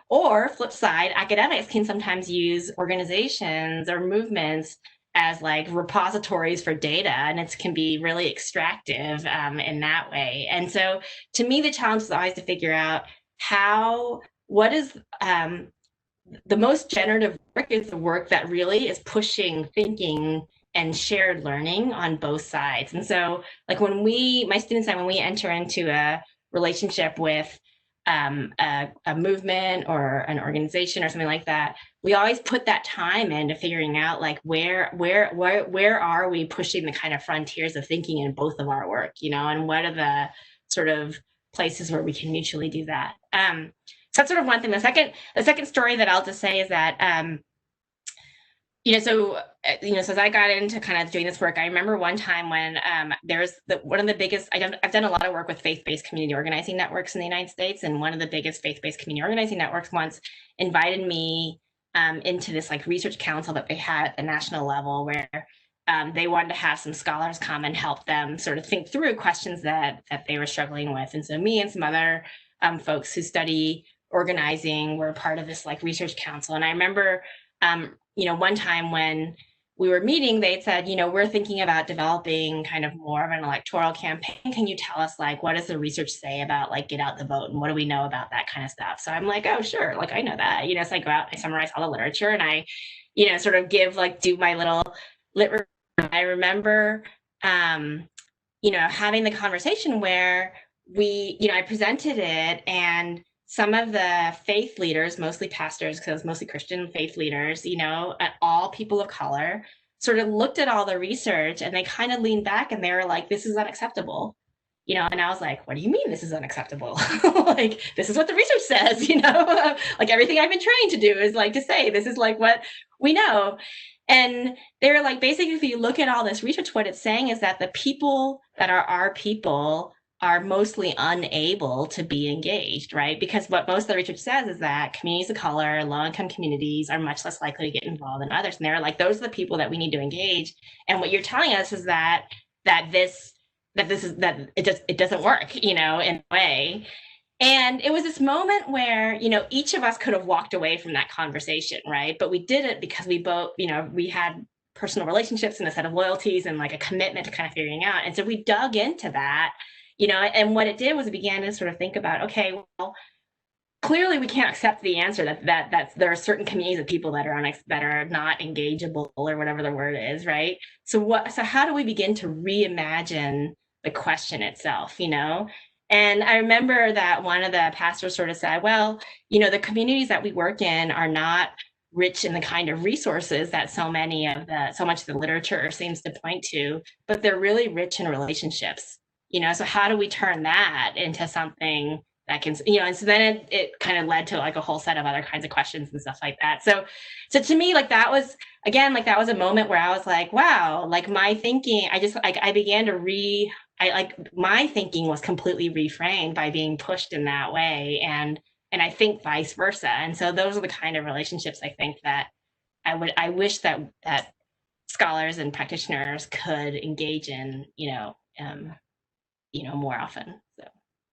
or flip side, academics can sometimes use organizations or movements as like repositories for data, and it can be really extractive in that way. And so to me, the challenge is always to figure out what is the most generative work is the work that really is pushing thinking and shared learning on both sides. And so like my students and I, when we enter into a relationship with a movement or an organization or something like that, we always put that time into figuring out like where are we pushing the kind of frontiers of thinking in both of our work, and what are the sort of places where we can mutually do that. So that's sort of one thing. The second story that I'll just say is that so as I got into kind of doing this work, I remember one time when there's one of the biggest, I've done a lot of work with faith-based community organizing networks in the United States, and one of the biggest faith-based community organizing networks once invited me into this like research council that they had at the national level, where they wanted to have some scholars come and help them sort of think through questions that they were struggling with. And so me and some other folks who study organizing were part of this like research council. And I remember one time when we were meeting, they said, we're thinking about developing kind of more of an electoral campaign. Can you tell us like, what does the research say about like get out the vote, and what do we know about that kind of stuff? So I'm like, oh, sure. Like, I know that, so I go out, I summarize all the literature, and I, sort of do my little lit review. I remember, having the conversation where I presented it, and some of the faith leaders, mostly pastors, because it was mostly Christian faith leaders, all people of color, sort of looked at all the research, and they kind of leaned back and they were like, this is unacceptable, and I was like, what do you mean this is unacceptable? Like, this is what the research says, like everything I've been trained to do is like to say, this is like what we know. And they're like, basically, if you look at all this research, what it's saying is that the people that are our people are mostly unable to be engaged, right? Because what most of the research says is that communities of color, low-income communities are much less likely to get involved than others. And they're like, those are the people that we need to engage. And what you're telling us is that it doesn't work, in a way. And it was this moment where, each of us could have walked away from that conversation, right? But we did it because we both, we had personal relationships and a set of loyalties and like a commitment to kind of figuring out. And so we dug into that. And what it did was it began to sort of think about, okay, well, clearly we can't accept the answer that there are certain communities of people that are not engageable or whatever the word is, right? So how do we begin to reimagine the question itself, And I remember that one of the pastors sort of said, well, the communities that we work in are not rich in the kind of resources that so much of the literature seems to point to, but they're really rich in relationships. So how do we turn that into something that can, and so then it kind of led to like a whole set of other kinds of questions and stuff like that. So to me, like that was a moment where I was like, wow, like my thinking, I began to my thinking was completely reframed by being pushed in that way. And I think vice versa. And so those are the kind of relationships I think that I wish that scholars and practitioners could engage in, more often. So,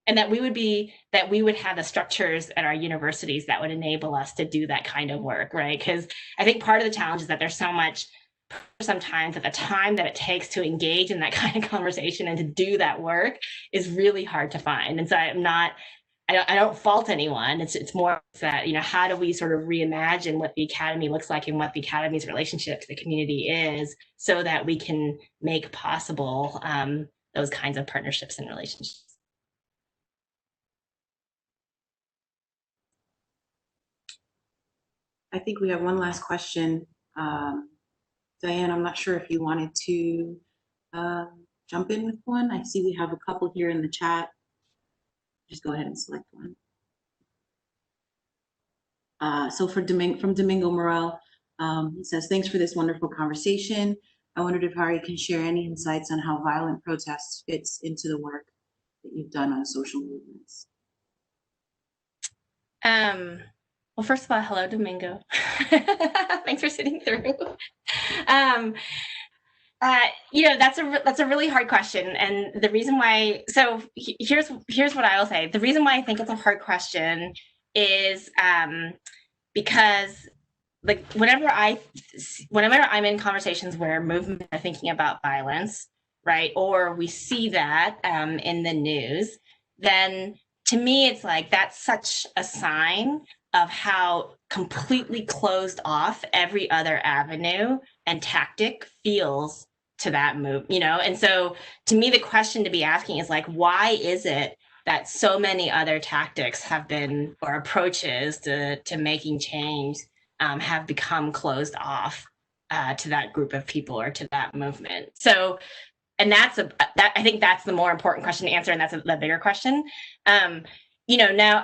and that we would have the structures at our universities that would enable us to do that kind of work, right? Because I think part of the challenge is that there's so much sometimes that the time that it takes to engage in that kind of conversation and to do that work is really hard to find. And so I don't fault anyone. It's more that, how do we sort of reimagine what the academy looks like and what the academy's relationship to the community is, so that we can make possible those kinds of partnerships and relationships. I think we have one last question. Diane, I'm not sure if you wanted to jump in with one. I see we have a couple here in the chat. Just go ahead and select one. So from Domingo Morel, he says, thanks for this wonderful conversation. I wondered if Hahrie can share any insights on how violent protests fits into the work that you've done on social movements. Well, first of all, hello, Domingo. Thanks for sitting through. That's a really hard question, and the reason why. So here's what I will say. The reason why I think it's a hard question is because, like, whenever I'm in conversations where movements are thinking about violence, right, or we see that in the news, then to me it's like that's such a sign of how completely closed off every other avenue and tactic feels to that move, And so to me, the question to be asking is like, why is it that so many other tactics have been, or approaches to making change have become closed off to that group of people or to that movement? So, and I think that's the more important question to answer, and that's the bigger question. Now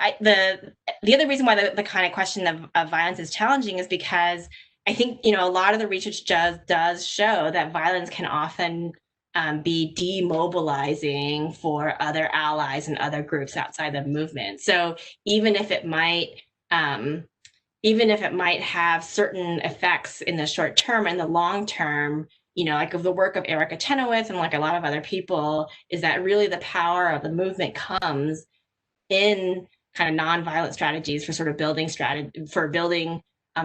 the other reason why the kind of question of violence is challenging is because I think, a lot of the research does show that violence can often be demobilizing for other allies and other groups outside the movement. So even if it might have certain effects in the short term, in the long term, like of the work of Erica Chenoweth and like a lot of other people, is that really the power of the movement comes in kind of nonviolent strategies for sort of building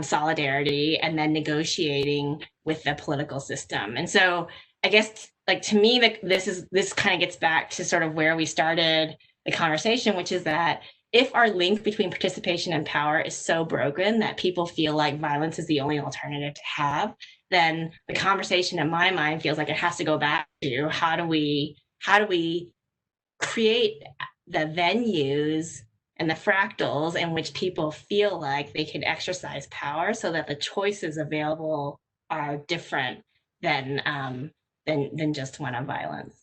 solidarity and then negotiating with the political system. And so I guess, like, to me, this kind of gets back to sort of where we started the conversation, which is that if our link between participation and power is so broken that people feel like violence is the only alternative to have, then the conversation in my mind feels like it has to go back to how do we create the venues and the fractals in which people feel like they can exercise power, so that the choices available are different than just one of violence.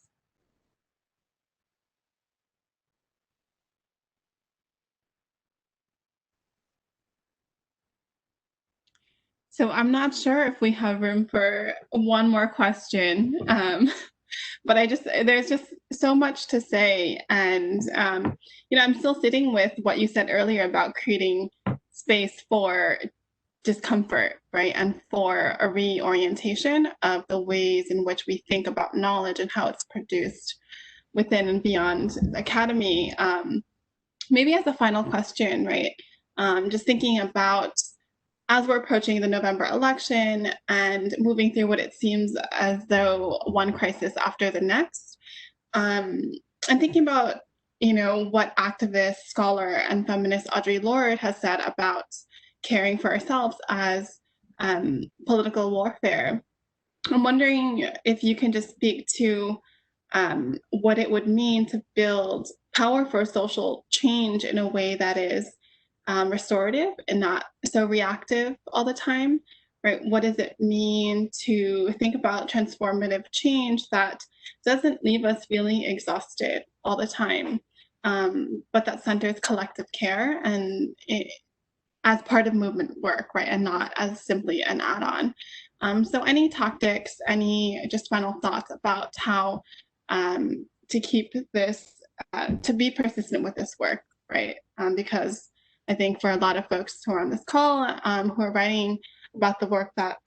So I'm not sure if we have room for one more question, but there's just so much to say. And, I'm still sitting with what you said earlier about creating space for discomfort, right? And for a reorientation of the ways in which we think about knowledge and how it's produced within and beyond the academy. Maybe as a final question, right? Just thinking about, as we're approaching the November election and moving through what it seems as though one crisis after the next, and thinking about, what activist, scholar, and feminist Audre Lorde has said about caring for ourselves as political warfare. I'm wondering if you can just speak to what it would mean to build power for social change in a way that is restorative and not so reactive all the time, right? What does it mean to think about transformative change that doesn't leave us feeling exhausted all the time, but that centers collective care and as part of movement work, right? And not as simply an add-on. So any tactics, any just final thoughts about how to keep this, to be persistent with this work, right? Because I think for a lot of folks who are on this call, who are writing about the work that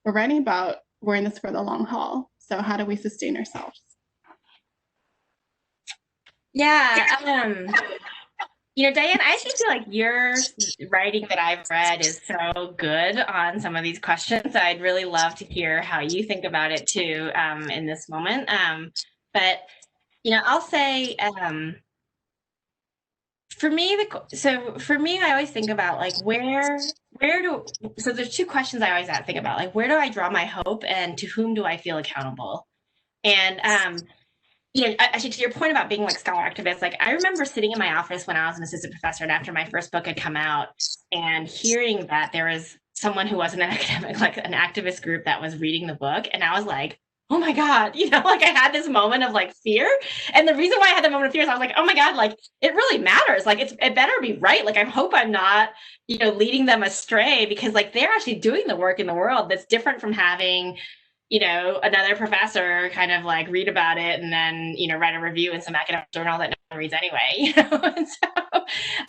we're writing about, we're in this for the long haul. So how do we sustain ourselves? Yeah. Diane, I actually feel like your writing that I've read is so good on some of these questions. I'd really love to hear how you think about it too in this moment. But I'll say for me, I always think about like so there's two questions I always think about, like where do I draw my hope and to whom do I feel accountable? And actually, to your point about being like scholar activists, like I remember sitting in my office when I was an assistant professor and after my first book had come out and hearing that there was someone who wasn't an academic, like an activist group that was reading the book. And I was like, oh my God, like I had this moment of like fear. And the reason why I had that moment of fear is I was like, oh my God, like it really matters. Like it better be right. Like I hope I'm not, leading them astray because like they're actually doing the work in the world that's different from having another professor kind of like read about it and then, write a review in some academic journal that no one reads anyway, And so,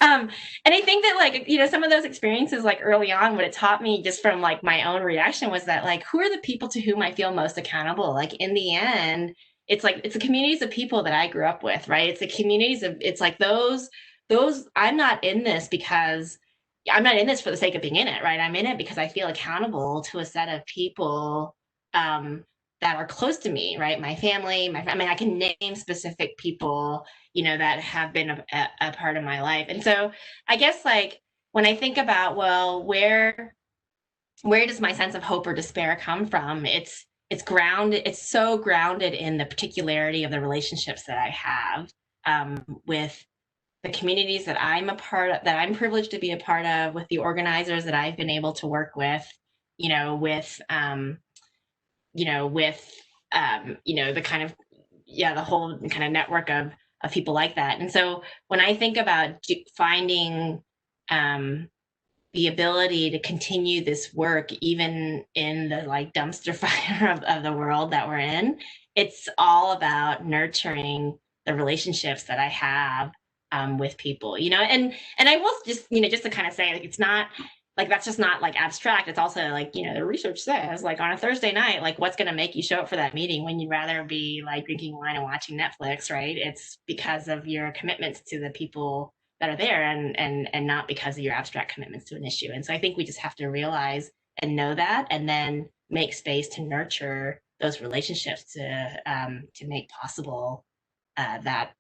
and I think that like, some of those experiences like early on, what it taught me just from like my own reaction was that like, who are the people to whom I feel most accountable? Like in the end, it's the communities of people that I grew up with, right? It's the communities it's like those, I'm not in this because I'm not in this for the sake of being in it, right? I'm in it because I feel accountable to a set of people that are close to me, right? My family, I can name specific people, that have been a part of my life. And so I guess like when I think about, well, where does my sense of hope or despair come from? It's so grounded in the particularity of the relationships that I have with the communities that I'm a part of, that I'm privileged to be a part of, with the organizers that I've been able to work with, with the kind of the whole kind of network of people like that. And so when I think about finding the ability to continue this work even in the like dumpster fire of the world that we're in, it's all about nurturing the relationships that I have with people, and I will just just to kind of say, like, it's not like that's just not like abstract. It's also like, the research says like on a Thursday night, like what's going to make you show up for that meeting when you'd rather be like drinking wine and watching Netflix, right? It's because of your commitments to the people that are there and not because of your abstract commitments to an issue. And so I think we just have to realize and know that, and then make space to nurture those relationships to make possible that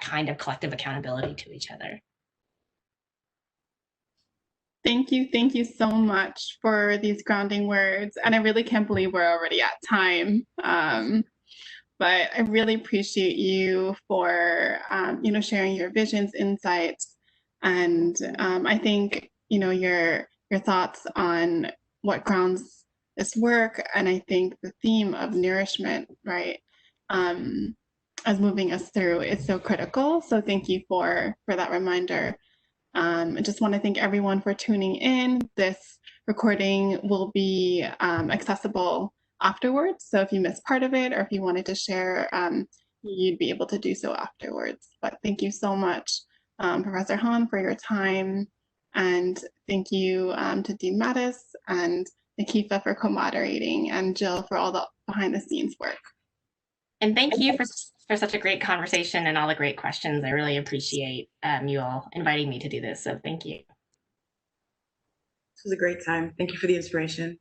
kind of collective accountability to each other. Thank you so much for these grounding words. And I really can't believe we're already at time. But I really appreciate you for, sharing your visions, insights, and I think, your thoughts on what grounds this work, and I think the theme of nourishment, right, as moving us through is so critical. So thank you for that reminder. I just want to thank everyone for tuning in. This recording will be accessible afterwards. So if you missed part of it or if you wanted to share, you'd be able to do so afterwards. But thank you so much, Professor Han, for your time. And thank you to Dean Mattis and Nakeefa for co-moderating, and Jill for all the behind the scenes work. And thank you for such a great conversation and all the great questions. I really appreciate you all inviting me to do this. So thank you. This was a great time. Thank you for the inspiration.